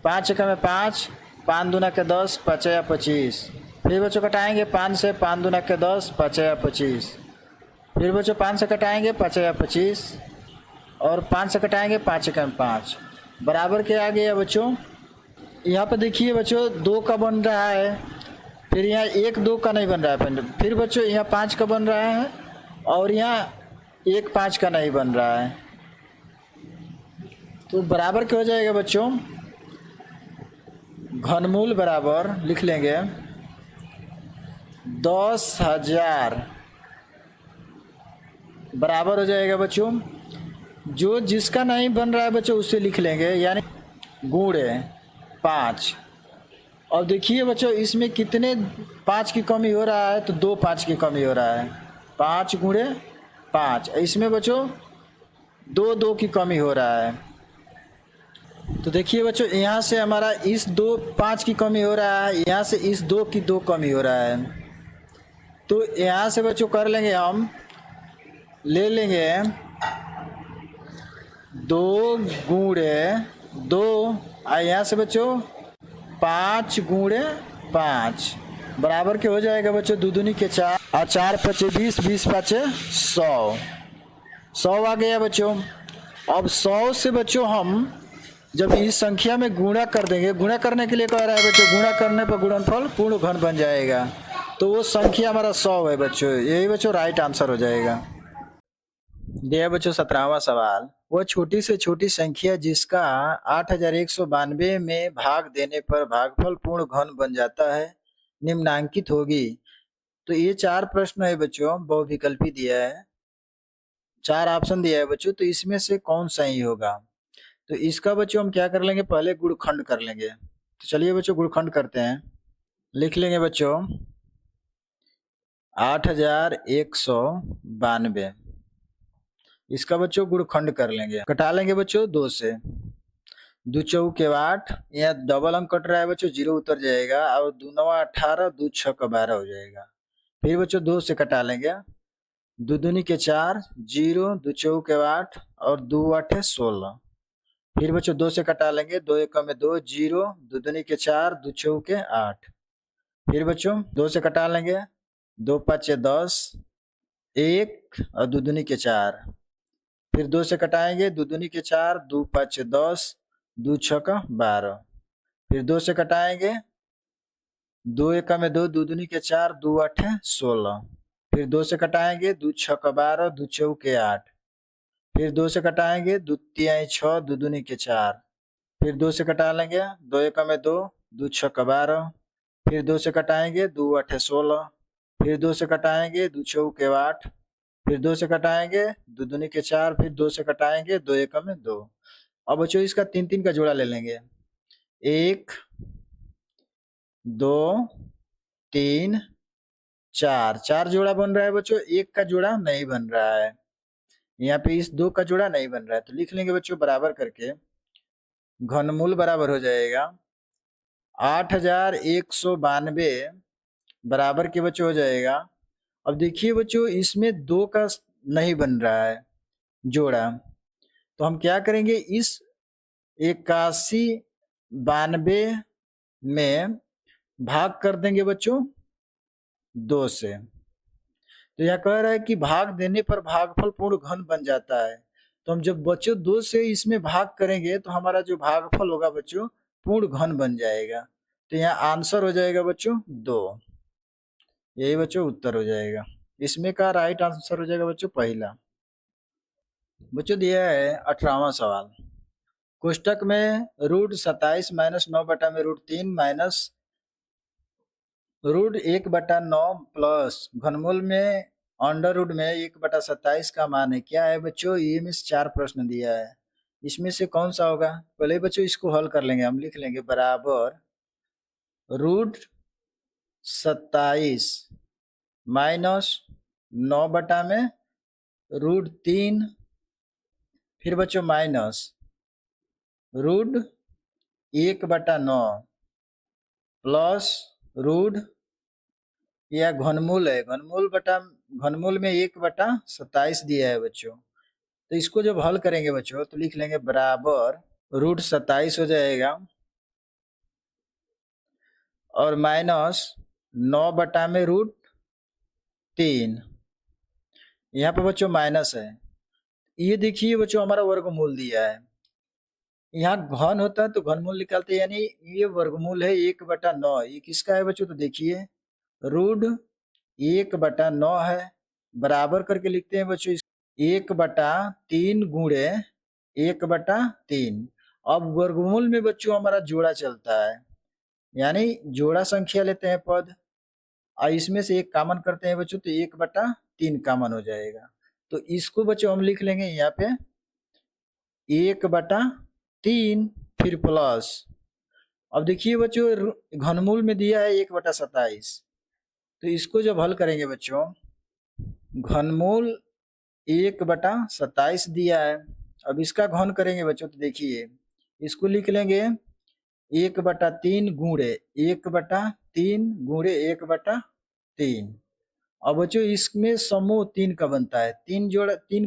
5 एक में 5, 5 दूना के 10, 5 या 25। फिर बच्चों कटाएंगे 5 से, 5 दूना के 10, 5 या 25। फिर बच्चों 5 से कटाएंगे 5 या 25, और 5 से कटाएंगे 5 एक में 5, बराबर के आ गया बच्चों। यहाँ पर देखिए बच्चों 2 का बन रहा है, फिर यहाँ 1 2 का नहीं बन रहा है, फिर बच्चों यहाँ 5 का बन रहा है, और यहाँ 1 5 का नहीं बन रहा है। तो बराबर क्या हो जाएगा बच्चों, घनमूल बराबर लिख लेंगे 10,000 बराबर हो जाएगा बच्चों, जो जिसका नहीं बन रहा है बच्चों उसे लिख लेंगे, यानी गुणे 5। और देखिए बच्चों इसमें कितने 5 की कमी हो रहा है, तो 2 5 की कमी हो रहा है, 5 गुणे 5। इसमें बच्चों 2 2 की कमी हो रहा है। तो देखिए बच्चों यहाँ से हमारा इस 2 5 की कमी हो रहा है, यहाँ से इस 2 की 2 कमी हो रहा है। तो यहाँ से बच्चों कर लेंगे, हम ले लेंगे 2 गुणे 2, और यहाँ से बच्चों 5 गुणे 5 बराबर के हो जाएगा बच्चों 2 दूनी के 4, और 4 5 20, 20 5 100, 100 आ गया बच्चों। अब 100 से बच्चों हम जब इस संख्या में गुणा कर देंगे, गुणा करने के लिए कह रहा है बच्चों, गुणा करने पर गुणनफल पूर्ण घन बन जाएगा, तो वो संख्या हमारा 100 है बच्चों, यही बच्चों राइट आंसर हो जाएगा। दिया बच्चों 17वां सवाल, वह छोटी से छोटी संख्या जिसका 8192 में भाग देने पर भागफल पूर्ण घन बन जाता है निम्नांकित होगी। तो ये 4 प्रश्न है बच्चों, बहुविकल्पी दिया है, 4 ऑप्शन दिया है बच्चों, तो इसमें से कौन सही होगा। तो इसका बच्चों हम क्या कर लेंगे, पहले गुणखंड कर लेंगे। तो चलिए बच्चों गुणखंड करते हैं, लिख लेंगे बच्चों 8192, इसका बच्चों गुणखंड कर लेंगे, कटा लेंगे बच्चों 2 से, 2 चौके 8, यहाँ डबल अंक कट रहा है बच्चों, 0 उतर जाएगा, और 2 9 18, 2 6 12 हो जाएगा। फिर बच्चों 2 से कटा लेंगे, 2 दूनी के 4, 0, 2 चौके 8, और 2 8 16। फिर बच्चों 2 से कटा लेंगे, 2 एक में 2, 0, 2 दूनी के 4, 2 चौके 8। फिर बच्चों 2 से कटा लेंगे, 2 5 10, 1, और 2 दूनी के 4। फिर 2 से कटाएंगे, 2 दूनी के 4, 2 5 10, 2 6 12। फिर 2 से कटाएंगे, 2 एक में 2, 2 दूनी के 4, 2 8 16। फिर 2 से कटाएंगे, 2 6 12, 2 चौके 8। फिर 2 से कटाएंगे, 2 3 6, 2 दूनी के 4। फिर 2 से कटा लेंगे, 2 एक में 2, 2 6 12। फिर 2 से कटाएंगे, 2 8 16। फिर 2 से कटाएंगे, 2 चौके 8। फिर 2 से कटाएंगे, 2 दूनी के 4। फिर 2 से कटाएंगे, 2 एक में 2। अब बच्चों इसका 3 3 का जोड़ा ले लेंगे, 1 2 3 4, 4 जोड़ा बन रहा है बच्चों, 1 का जोड़ा नहीं बन रहा है, यहाँ पे इस 2 का जोड़ा नहीं बन रहा है। तो लिख लेंगे बच्चों बराबर करके, घनमूल बराबर हो जाएगा 8192 बराबर के बच्चों हो जाएगा। अब देखिए बच्चों इसमें 2 का नहीं बन रहा है जोड़ा, तो हम क्या करेंगे, इस 8192 में भाग कर देंगे बच्चों 2 से। तो यह कह रहा है कि भाग देने पर भागफल पूर्ण घन बन जाता है, तो हम जब बच्चों 2 से इसमें भाग करेंगे तो हमारा जो भागफल होगा बच्चों पूर्ण घन बन जाएगा। तो यहाँ आंसर हो जाएगा बच्चों 2, यही बच्चों उत्तर हो जाएगा। इसमें का राइट आंसर हो जाएगा बच्चों पहला। बच्चों दिया है 18वां सवाल, कोष्टक में √27 - 9 बटा में √3 माइनस √1/9 प्लस घनमूल में अंडर रूट में 1/27 का मान है, क्या है बच्चों। ये में 4 प्रश्न दिया है, इसमें से कौन सा होगा। पहले बच्चों इसको हल कर लेंगे, हम लिख लेंगे बराबर 27 माइनस 9/√3, फिर बच्चों माइनस √1/9 प्लस रूट, यह घनमूल है, घनमूल में 1/27 दिया है बच्चों। तो इसको जब हल करेंगे बच्चों तो लिख लेंगे बराबर √27 हो जाएगा और माइनस 9/√3, यहाँ पे बच्चों माइनस है। ये देखिए बच्चों हमारा वर्गमूल दिया है, यहाँ घन होता है तो घनमूल निकालते हैं, यानी ये वर्गमूल है 1/9। ये किसका है बच्चों? तो देखिए √1/9 है, बराबर करके लिखते हैं बच्चों 1/3 गुणे 1/3। अब वर्गमूल में बच्चों हमारा जोड़ा चलता है, यानी जोड़ा संख्या लेते हैं पद और इसमें से एक कॉमन करते हैं बच्चों, तो 1/3 कॉमन हो जाएगा। तो इसको बच्चों हम लिख लेंगे यहाँ पे 1/3 फिर प्लस। अब देखिए बच्चों घनमूल में दिया है 1/27, तो इसको जब हल करेंगे बच्चों, घनमूल 1/27 दिया है, अब इसका घन करेंगे बच्चों तो देखिए इसको लिख लेंगे 1/3 गुणे 1/3। अब बच्चों इसमें समूह 3 का बनता है, 3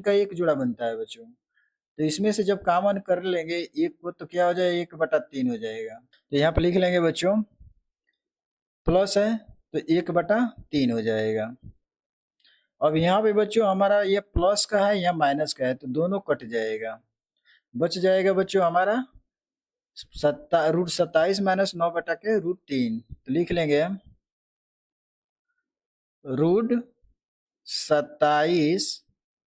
का एक जोड़ा बनता है बच्चों, तो इसमें से जब कॉमन कर लेंगे एक को तो क्या हो जाएगा 1/3 हो जाएगा। तो यहाँ पे लिख लेंगे बच्चों प्लस है तो 1/3 हो जाएगा। अब यहाँ पे बच्चों हमारा ये प्लस का है या माइनस का है, तो दोनों कट जाएगा, बच जाएगा बच्चों हमारा √27 माइनस 9/√3। तो लिख लेंगे √27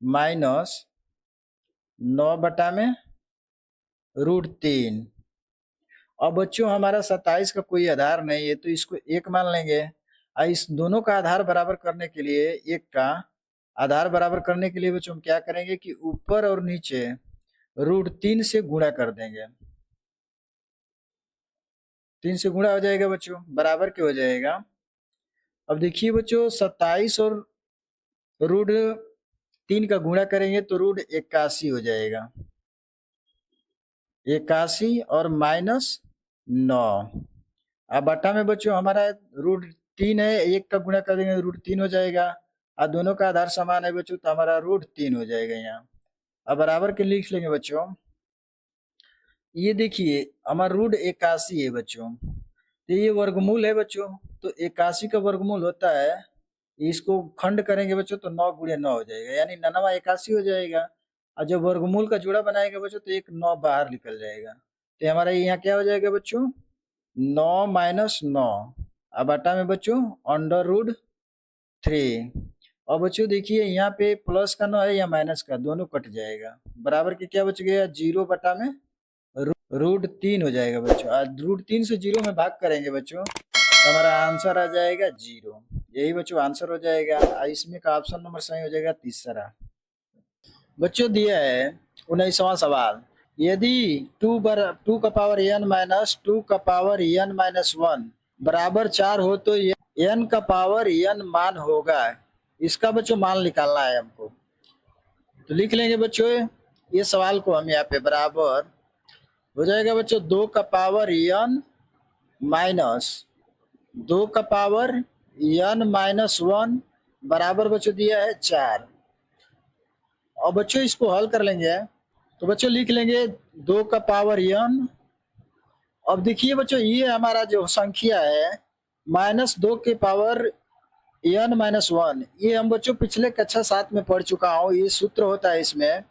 माइनस 9/√3। अब बच्चों हमारा 27 का कोई आधार नहीं है तो इसको 1 मान लेंगे, और इस दोनों का आधार बराबर करने के लिए, एक का आधार बराबर करने के लिए बच्चों हम क्या करेंगे कि ऊपर और नीचे √3 से गुणा कर देंगे, 3 से गुणा हो जाएगा बच्चों, बराबर के हो जाएगा। अब देखिए बच्चों 27 और √3 का गुणा करेंगे तो √81 हो जाएगा, 81 और माइनस 9। अब बटा में बच्चों हमारा √3 है, एक का गुणा कर देंगे √3 हो जाएगा, और दोनों का आधार समान है बच्चों तो हमारा √3 हो जाएगा यहाँ। अब बराबर के लिख लेंगे बच्चों, ये देखिए हमारा √81 है बच्चों, तो ये वर्गमूल है बच्चों, तो 81 का वर्गमूल होता है, इसको खंड करेंगे बच्चों तो 9 गुणे 9 हो जाएगा, यानी 9 81 हो जाएगा। और जब वर्गमूल का जोड़ा बनाएगा बच्चों तो एक 9 बाहर निकल जाएगा, तो हमारा यहाँ क्या हो जाएगा बच्चों 9 माइनस 9, अब बटा में बच्चों √3। और बच्चों देखिए यहाँ पे प्लस का 9 है या माइनस का, दोनों कट जाएगा, बराबर के क्या बच गया 0 बटा में √3 हो जाएगा बच्चों। √3 से 0 में भाग करेंगे बच्चों तो हमारा आंसर आ जाएगा 0, यही बच्चों आंसर हो जाएगा। इसमें का ऑप्शन नंबर सही हो जाएगा तीसरा। बच्चं दिया है 19वां सवाल, यदि 2 का पावर n माइनस 2 का पावर n माइनस 1 बराबर 4 हो तो n का पावर n मान होगा, इसका बच्चों मान निकालना है हमको। तो लिख लेंगे बच्चों ये सवाल को हम यहाँ पे बराबर हो जाएगा बच्चों 2 का पावर n माइनस 2 का पावर n माइनस 1 बराबर बच्चों दिया है 4। और बच्चों इसको हल कर लेंगे तो बच्चों लिख लेंगे 2 का पावर n। अब देखिए बच्चों ये हमारा जो संख्या है -2 के पावर n माइनस 1, ये हम बच्चों पिछले कक्षा 7 में पढ़ चुका हूँ। ये सूत्र होता है इसमें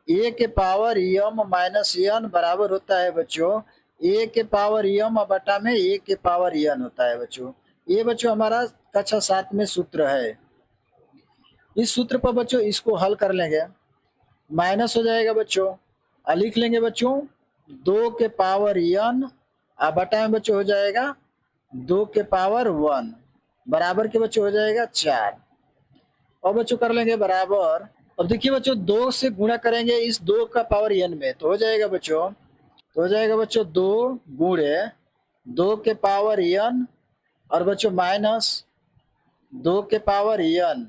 a के पावर m माइनस n बराबर होता है बच्चों a के पावर m बटा में a के पावर n होता है बच्चों। ये बच्चों हमारा कक्षा 7 में सूत्र है। इस सूत्र पर बच्चों इसको हल कर लेंगे, माइनस हो जाएगा बच्चों, और लिख लेंगे बच्चों 2 के पावर n बटा में बच्चों हो जाएगा 2 के पावर 1 बराबर के बच्चों हो जाएगा 4। और बच्चों कर लेंगे बराबर, अब देखिए बच्चों 2 से गुणा करेंगे इस 2 का पावर n में तो हो जाएगा बच्चों 2 गुणे 2 के पावर n और बच्चों माइनस 2 के पावर n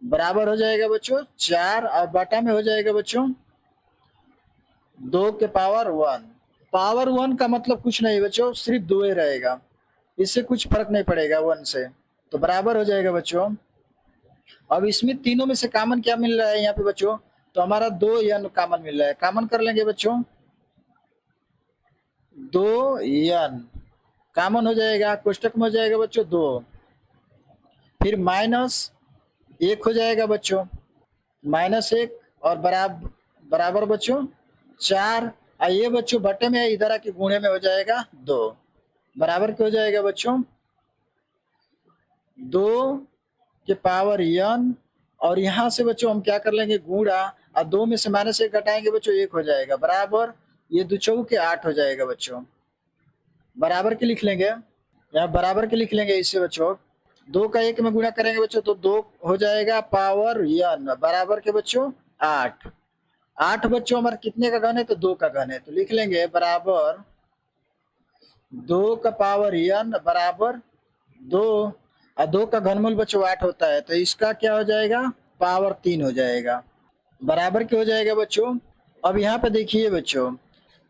बराबर हो जाएगा बच्चों 4 और बटा में हो जाएगा बच्चों 2 के पावर 1। पावर 1 का मतलब कुछ नहीं बच्चों, सिर्फ 2 ही रहेगा, इससे कुछ फर्क नहीं पड़ेगा 1 से, तो बराबर हो जाएगा बच्चों। अब इसमें तीनों में से कॉमन क्या मिल रहा है यहाँ पे बच्चों, तो हमारा 2n कॉमन मिल रहा है, कॉमन कर लेंगे बच्चों 2n कॉमन हो जाएगा, कोष्टक में हो जाएगा बच्चों 2, फिर माइनस 1 हो जाएगा बच्चों, -1 और बराबर बच्चों 4, और ये बच्चों बटे में है, इधर आके गुणे में हो जाएगा 2, बराबर क्या हो जाएगा बच्चों 2 के पावर n, और यहाँ से बच्चों हम क्या कर लेंगे गुणा, और 2 में से -1 घटाएंगे बच्चों 1 हो जाएगा, बराबर ये 2 चौके 8 हो जाएगा बच्चों, बराबर के लिख लेंगे, यहाँ बराबर के लिख लेंगे इससे बच्चों 2 का 1 में गुणा करेंगे बच्चों तो 2 हो जाएगा पावर n, बराबर के बच्चों 8। 8 बच्चों हमारे कितने का घन है, तो 2 का घन है, तो लिख लेंगे बराबर 2 का पावर n बराबर 2, और 2 का घनमूल बच्चों 8 होता है, तो इसका क्या हो जाएगा पावर 3 हो जाएगा, बराबर क्या हो जाएगा बच्चों। अब यहाँ पे देखिए बच्चों,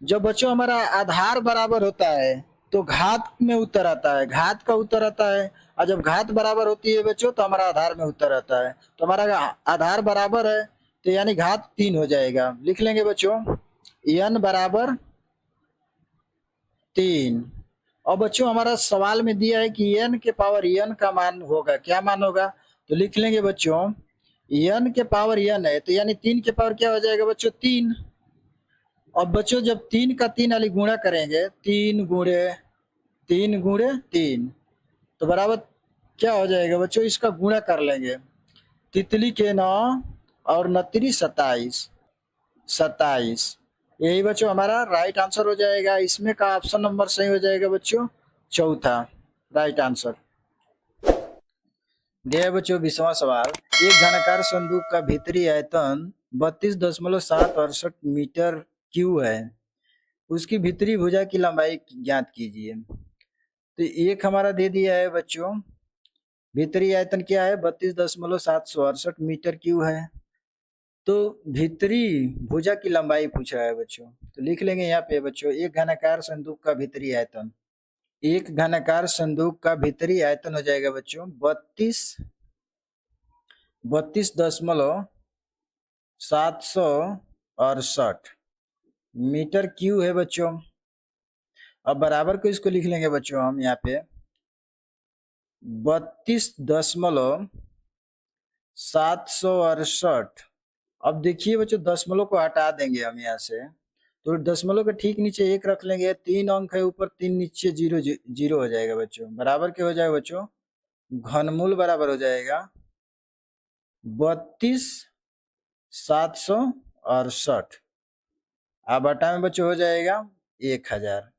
जब बच्चों हमारा आधार बराबर होता है तो घात में उत्तर आता है, घात का उत्तर आता है, और जब घात बराबर होती है बच्चों तो हमारा आधार में उत्तर आता है, तो हमारा आधार बराबर है तो यानी घात 3 हो जाएगा, लिख लेंगे बच्चों n बराबर 3। और बच्चों हमारा सवाल में दिया है कि n के पावर n का मान होगा, क्या मान होगा, तो लिख लेंगे बच्चों n के पावर n है तो यानी 3 के पावर क्या हो जाएगा बच्चों 3। अब बच्चों जब 3 का 3 वाली गुणा करेंगे, 3 गुणे 3 तो बराबर क्या हो जाएगा बच्चों, इसका गुणा कर लेंगे, तितली के 9 और 29 27, यही बच्चों हमारा राइट आंसर हो जाएगा, इसमें का ऑप्शन नंबर सही हो जाएगा बच्चों चौथा राइट आंसर। गया बच्चों 20वां सवाल, एक घनाकार संदूक का भीतरी आयतन 32.768 मीटर क्यू है, उसकी भीतरी भुजा की लंबाई ज्ञात कीजिए। तो एक हमारा दे दिया है बच्चों, भीतरी आयतन क्या है 32.768 मीटर क्यू है, तो भीतरी भुजा की लंबाई पूछ रहा है बच्चों, तो लिख लेंगे यहाँ पे बच्चों एक घनाकार संदूक का भीतरी आयतन, एक घनाकार संदूक का भीतरी आयतन हो जाएगा बच्चों 32.768 मीटर क्यू है बच्चों। अब बराबर को इसको लिख लेंगे बच्चों हम यहाँ पे 32.768। अब देखिए बच्चों दशमलव को हटा देंगे हम यहाँ से, तो दशमलव के ठीक नीचे 1 रख लेंगे, 3 अंक है ऊपर, 3 नीचे 0 0 हो जाएगा बच्चों, बराबर क्या हो जाएगा बच्चों घनमूल बराबर हो जाएगा 32,768, अब बटा में बच्चों हो जाएगा 1000।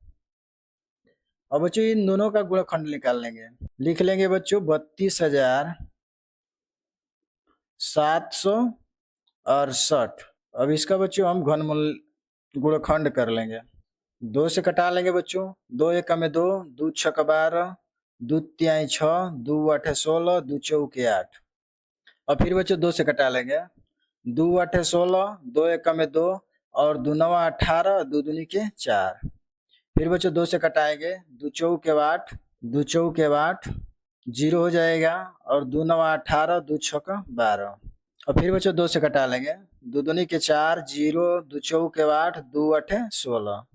अब बच्चों इन दोनों का गुणनखंड निकाल लेंगे, लिख लेंगे बच्चों 32,768। अब इसका बच्चों हम घनमूल गुणनखंड कर लेंगे, 2 से कटा लेंगे बच्चों, 2 एक में 2, 2 छक 12, 2 तिहाई 6, 2 आठे 16, 2 चौके 8। और फिर बच्चों 2 से कटा लेंगे, 2 आठे 16, 2 एक में 2 और 2 नवा 18, 2 दूनी के 4। फिर बच्चों 2 से कटाएंगे, 2 चौके 8, 2 चौके 8 0 हो जाएगा, और 2 नवा 18, 2 छक 12। और फिर बच्चों 2 से कटा लेंगे, 2 दूनी के 4 0, 2 चौके 8, 2 आठे 16।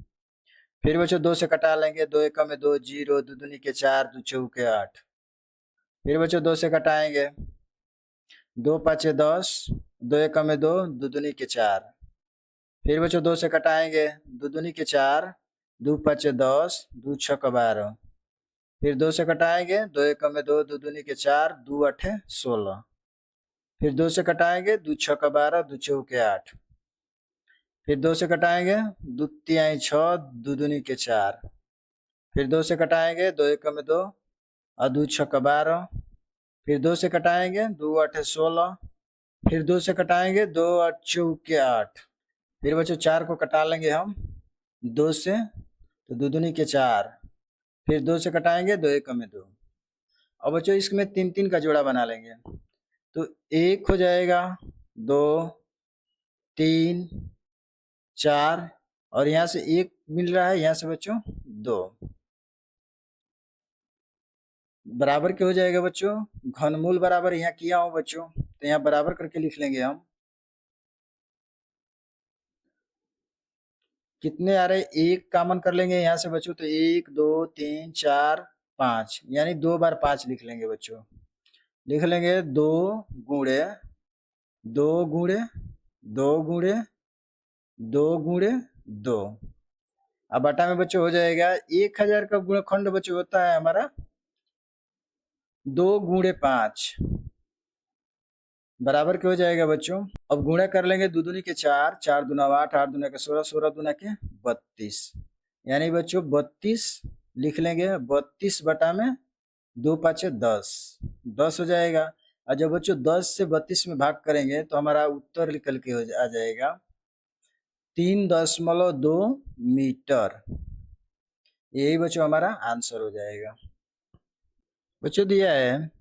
फिर बच्चों 2 से कटा लेंगे, 2 एक में 2 0, 2 दूनी के 4, 2 चौके 8। फिर बच्चों 2 से कटाएंगे, 2 पाँचे 10, 2 एक में 2, 2 दूनी के 4। फिर बच्चों 2 से कटाएंगे, 2 दूनी के 4, 2 पाँचे 10, 2 छक 12। फिर 2 से कटाएंगे, 2 एक में 2, 2 दूनी के 4, 2 आठे 16। फिर 2 से कटाएंगे, 2 छक 12, 2 चौके 8। फिर 2 से कटाएंगे, 2 तिहाई 6, 2 दूनी के 4। फिर 2 से कटाएंगे, 2 एक में 2 और 2 छक 12। फिर 2 से कटाएंगे, 2 आठे 16। फिर 2 से कटाएंगे, 2 आठ चौके 8। फिर बच्चों 4 को कटा लेंगे हम 2 से, तो 2 दूनी के 4। फिर 2 से कटाएंगे, 2 एक में 2। अब बच्चों इसमें 3 का जोड़ा बना लेंगे, तो 1 हो जाएगा, 2, 3, 4 और यहाँ से 1 मिल रहा है, यहाँ से बच्चों 2 बराबर क्या हो जाएगा बच्चों, घनमूल बराबर यहाँ किया हो बच्चों, तो यहाँ बराबर करके लिख लेंगे हम। कितने आ रहे, 1 कॉमन कर लेंगे यहाँ से बच्चों, तो 1, 2, 3, 4, 5 यानी 2 बार 5 लिख लेंगे बच्चों। लिख लेंगे 2 गुणे 2 गुणे 2 गुणे 2 गुणे 2। अब बटा में बच्चों हो जाएगा 1000 का गुणनखंड बच्चों होता है हमारा 2 गुणे 5 बराबर क्या हो जाएगा बच्चों। अब गुणा कर लेंगे, 2 दूनी के 4, 4 दूना 8, 8 दूना के 16, 16 दूना के 32 यानी बच्चों 32 लिख लेंगे। 32 बटा में 2 पाँचे 10, 10 हो जाएगा। और जब बच्चों 10 से 32 में भाग करेंगे तो हमारा उत्तर निकल के आ जाएगा 3.2 मीटर। यही बच्चों हमारा आंसर हो जाएगा। बच्चों दिया है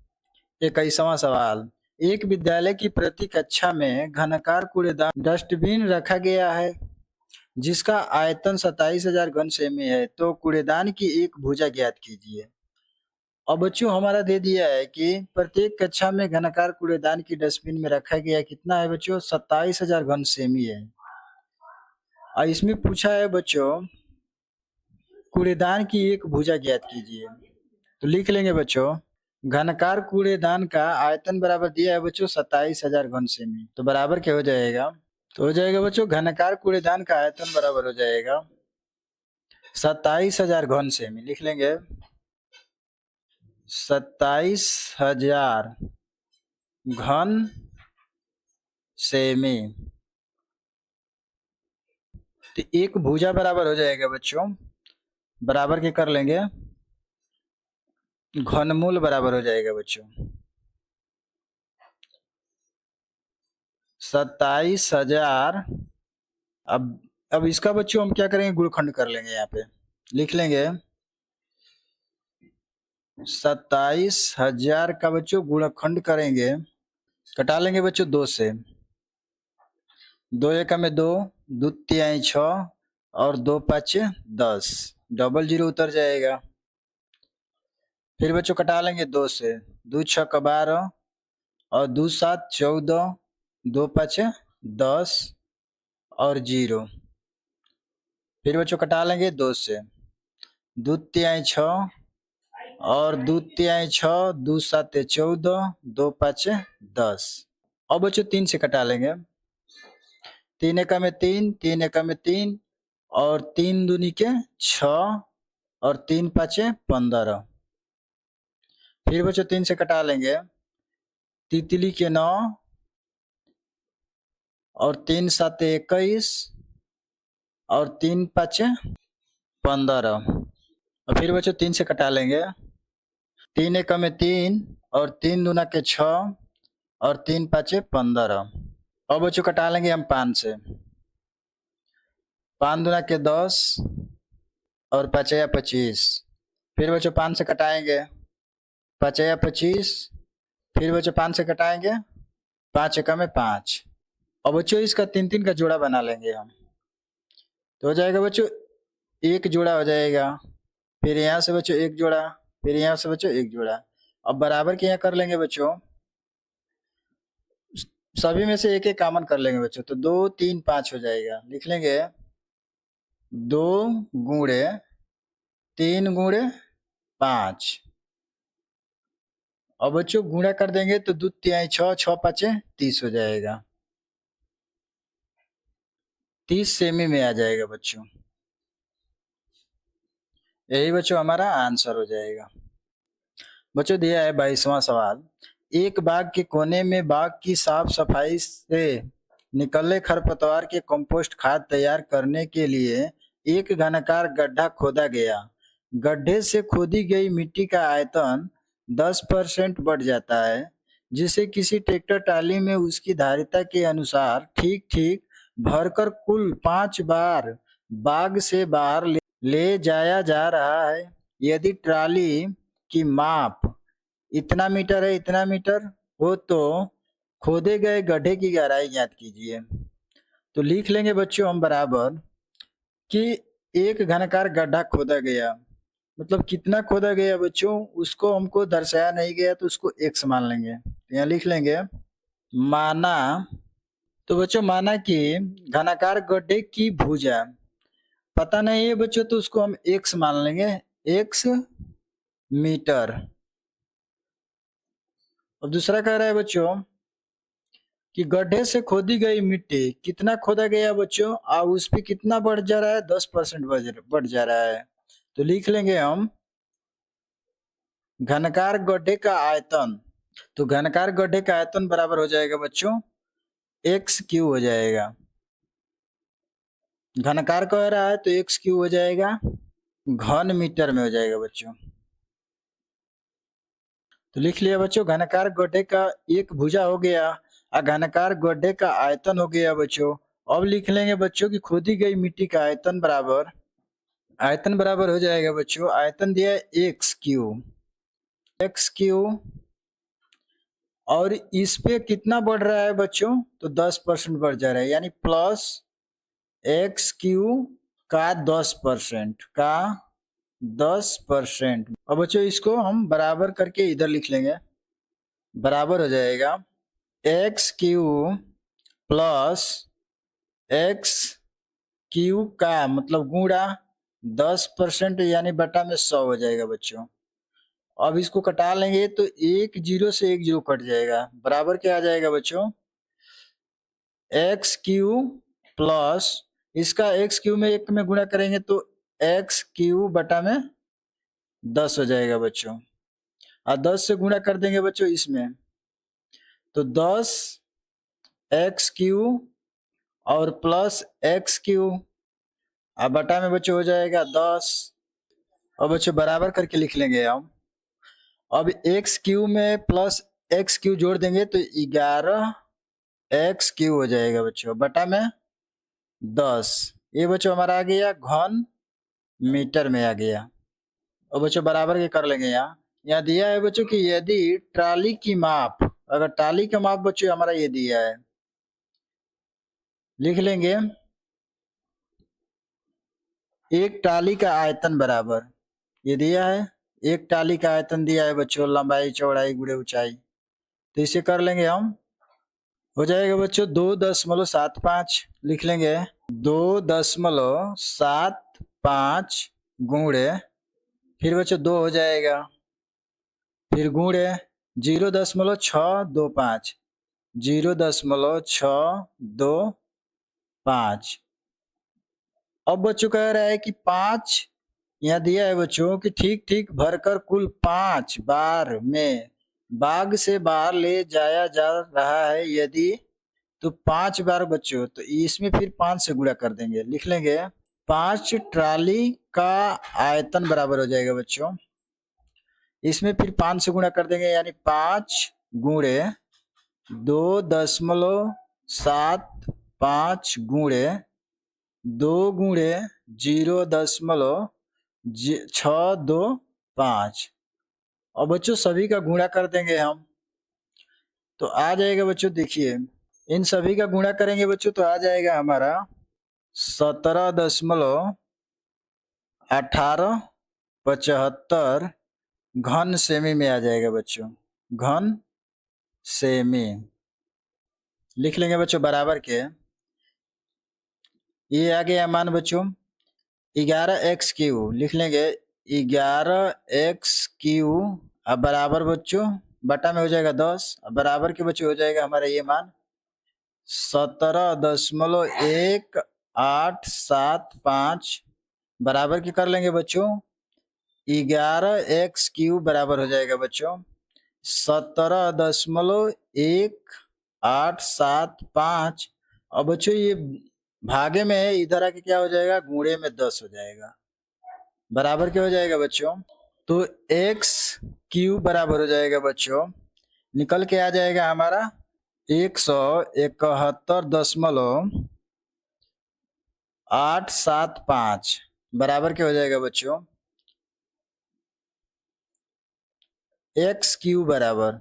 21वां सवाल, एक विद्यालय की प्रति कक्षा में घनाकार कूड़ेदान डस्टबिन रखा गया है जिसका आयतन 27,000 घन सेमी है, तो कूड़ेदान की एक भुजा ज्ञात कीजिए। अब बच्चों हमारा दे दिया है कि प्रत्येक कक्षा में घनाकार कूड़ेदान की डस्टबिन में रखा गया कितना है बच्चों, 27,000 घन सेमी है। और इसमें पूछा है बच्चों कूड़ेदान की एक भुजा ज्ञात कीजिए, तो लिख लेंगे बच्चों घनकार कूड़ेदान का आयतन बराबर दिया है बच्चों 27,000 घन सेमी, तो बराबर क्या हो जाएगा, तो हो जाएगा बच्चों घनकार कूड़ेदान का आयतन बराबर हो जाएगा 27,000 घन सेमी। लिख लेंगे 27,000 घन सेमी, तो एक भुजा बराबर हो जाएगा बच्चों, बराबर के कर लेंगे घनमूल बराबर हो जाएगा बच्चों 27,000। अब इसका बच्चों हम क्या करेंगे, गुणखंड कर लेंगे। यहाँ पे लिख लेंगे 27,000 का बच्चों गुणखंड करेंगे, कटा लेंगे बच्चों 2 से, 2 एकम में 2, 2 तिहाई 6 और 2 पाँचे 10, डबल 0 उतर जाएगा। फिर बच्चों कटा लेंगे 2 से, 2 6 12 और 2 7 14, 2 पाँचे 10 और 0। फिर बच्चों कटा लेंगे 2 से, 2 तिहाई 6 और 2 तिहाई 6, 2 7 14, 2 पाँचे 10। अब बच्चों 3 से कटा लेंगे, 3 एकम में 3, 3 एकम में 3 और 3 दूनी के 6 और 3 पाँचे 15। फिर बच्चों 3 से कटा लेंगे, तितली के 9 और 3 7 21 और 3 पाँचे 15। और फिर बच्चों 3 से कटा लेंगे, 3 एकम में 3 और 3 दूना के 6 और 3 पाँचे 15। अब बच्चों कटा लेंगे हम 5 से, 5 दूना के 10 और 5 या 25। फिर बच्चों 5 से कटाएंगे, 5 या 25। फिर बच्चों 5 से कटाएंगे, 5 एकम में 5। अब बच्चों इसका 3 का जोड़ा बना लेंगे हम, तो हो जाएगा बच्चों 1 जोड़ा हो जाएगा। फिर यहाँ से बच्चों 1 जोड़ा, फिर यहाँ से बच्चों 1 जोड़ा। अब बराबर के यहाँ कर लेंगे बच्चों, सभी में से 1 कॉमन कर लेंगे बच्चों, तो 2 3 5 हो जाएगा। लिख लेंगे 2 गुणे 3 गुणे 5। अब बच्चों गुणा कर देंगे तो 2 तिहाई 6, 6 पाँचे 30 हो जाएगा, 30 सेमी में आ जाएगा बच्चों। यही बच्चों हमारा आंसर हो जाएगा। बच्चों दिया है 22वां सवाल, एक बाग के कोने में बाग की साफ सफाई से निकलने खरपतवार के कंपोस्ट खाद तैयार करने के लिए एक घनाकार गड्ढा खोदा गया। गड्ढे से खोदी गई मिट्टी का आयतन 10% बढ़ जाता है, जिसे किसी ट्रैक्टर ट्राली में उसकी धारिता के अनुसार ठीक ठीक भरकर कुल 5 बार बाग से बाहर ले जाया जा रहा है। यदि ट्राली की माप इतना मीटर है, इतना मीटर हो तो खोदे गए गड्ढे की गहराई ज्ञात कीजिए। तो लिख लेंगे बच्चों हम बराबर कि एक घनाकार गड्ढा खोदा गया, मतलब कितना खोदा गया बच्चों, उसको हमको दर्शाया नहीं गया तो उसको x मान लेंगे। तो यहाँ लिख लेंगे माना, तो बच्चों माना कि घनाकार गड्ढे की भुजा पता नहीं है बच्चों, तो उसको हम x मान लेंगे, x मीटर। और दूसरा कह रहा है बच्चों कि गड्ढे से खोदी गई मिट्टी कितना खोदा गया बच्चों, और उस पर कितना बढ़ जा रहा है, 10% बढ़ जा रहा है। तो लिख लेंगे हम घनकार गड्ढे का आयतन। तो घनकार गड्ढे का आयतन बराबर हो जाएगा बच्चों एक्स क्यू हो जाएगा। घनकार कह रहा है तो एक्स क्यू हो जाएगा, घन मीटर में हो जाएगा बच्चों। तो लिख लिया बच्चों घनकार गड्ढे का एक भुजा हो गया और घनकार गड्ढे का आयतन हो गया बच्चों। अब लिख लेंगे बच्चों कि खोदी गई मिट्टी का आयतन बराबर हो जाएगा बच्चों, आयतन दिया है एक्स क्यू और इस पे कितना बढ़ रहा है बच्चों, तो 10% बढ़ जा रहा है, यानी प्लस एक्स क्यू का 10%। अब बच्चों इसको हम बराबर करके इधर लिख लेंगे, बराबर हो जाएगा x Q plus x Q का मतलब गुणा 10% यानी बटा में 100 हो जाएगा बच्चों। अब इसको कटा लेंगे तो एक जीरो से एक जीरो कट जाएगा, बराबर क्या आ जाएगा बच्चों एक्स क्यू प्लस इसका एक्स क्यू में एक में गुणा करेंगे तो एक्स क्यू बटा में 10 हो जाएगा बच्चों, और 10 से गुणा कर देंगे बच्चों इसमें तो 10 एक्स क्यू और प्लस एक्स क्यू, अब बटा में बच्चों हो जाएगा 10। अब बच्चों बराबर करके लिख लेंगे हम। अब एक्स क्यू में प्लस एक्स क्यू जोड़ देंगे तो 11 एक्स क्यू हो जाएगा बच्चों, बटा में 10। ये बच्चों हमारा आ गया घन मीटर में आ गया। और बच्चों बराबर के कर लेंगे, यहाँ दिया है बच्चों कि यदि ट्राली की माप, अगर ट्राली का माप बच्चों हमारा ये दिया है, लिख लेंगे एक ट्राली का आयतन बराबर, ये दिया है एक ट्राली का आयतन दिया है बच्चों, लंबाई चौड़ाई गुणे ऊंचाई, तो इसे कर लेंगे हम, हो जाएगा बच्चों 2.75 लिख लेंगे 2.75 गुणे, फिर बच्चों 2 हो जाएगा, फिर गुणे 0.625 0.625। अब बच्चों कह रहा है कि 5 यहाँ दिया है बच्चों कि ठीक ठीक भरकर कुल 5 बार में बाग से बाहर ले जाया जा रहा है, यदि तो 5 बार बच्चों, तो इसमें फिर 5 से गुणा कर देंगे, लिख लेंगे 5 ट्राली का आयतन बराबर हो जाएगा बच्चों, इसमें फिर 5 से गुणा कर देंगे यानी 5 गुणे 2.75 गुणे 2 गुणे 0.625। और बच्चों सभी का गुणा कर देंगे हम, तो आ जाएगा बच्चों, देखिए इन सभी का गुणा करेंगे बच्चों तो आ जाएगा हमारा 17.1875 घन सेमी में आ जाएगा बच्चों, घन सेमी। लिख लेंगे बच्चों बराबर के, ये आ गया मान बच्चों 11x³ लिख लेंगे 11x³ अब बराबर बच्चों बटा में हो जाएगा 10, अब बराबर के बच्चों हो जाएगा हमारा ये मान 17.1875 बराबर के कर लेंगे बच्चों 11x³ बराबर हो जाएगा बच्चों 17.1875। और बच्चों ये भागे में है, इधर आके क्या हो जाएगा गुणे में 10 हो जाएगा, बराबर क्या हो जाएगा बच्चों, तो x³ बराबर हो जाएगा बच्चों, निकल के आ जाएगा हमारा 171.875 बराबर क्या हो जाएगा बच्चों एक्स क्यू बराबर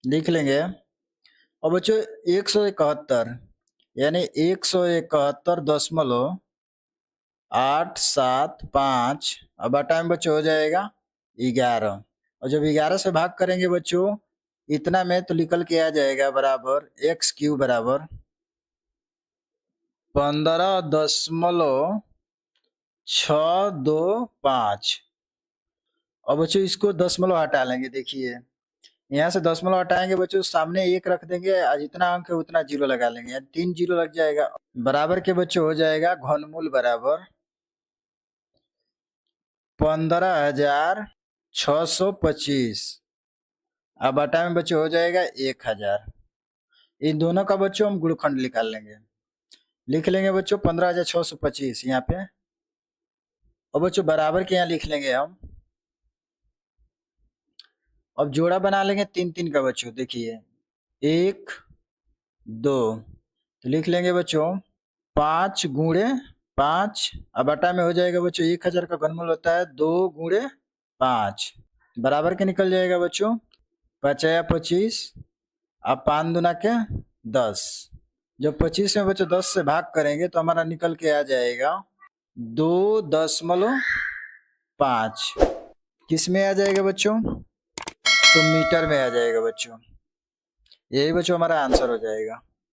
लिख लेंगे। और बच्चों 171 यानी 171.875 अब बटा में बच्चों हो जाएगा 11। और जब 11 से भाग करेंगे बच्चों इतना में तो निकल के आ जाएगा बराबर एक्स क्यू बराबर 15.625। और बच्चों इसको दशमलव हटा लेंगे। देखिए यहाँ से दशमलव हटाएंगे बच्चों, सामने एक रख देंगे, जितना अंक है उतना जीरो लगा लेंगे, 3 जीरो लग जाएगा। बराबर के बच्चों हो जाएगा घनमूल बराबर 15,625। अब बटा में बच्चों हो जाएगा 1,000। इन दोनों का बच्चों हम गुणखंड निकाल लेंगे। लिख लेंगे बच्चों 15,625 यहाँ पे। और बच्चों बराबर के यहाँ लिख लेंगे हम। अब जोड़ा बना लेंगे 3 3 का बच्चों। देखिए 1 2 तो लिख लेंगे बच्चों 5 गुणे 5। अब बटा में हो जाएगा बच्चों 1,000 का घनमूल होता है 2 गुणे 5 बराबर के निकल जाएगा बच्चों 5×25। अब 5 दूना के 10। जब 25 में बच्चों 10 से भाग करेंगे तो हमारा निकल के आ जाएगा 2.5। किस में आ जाएगा बच्चों? तो मीटर में आ जाएगा बच्चों। यही बच्चों हमारा आंसर हो जाएगा।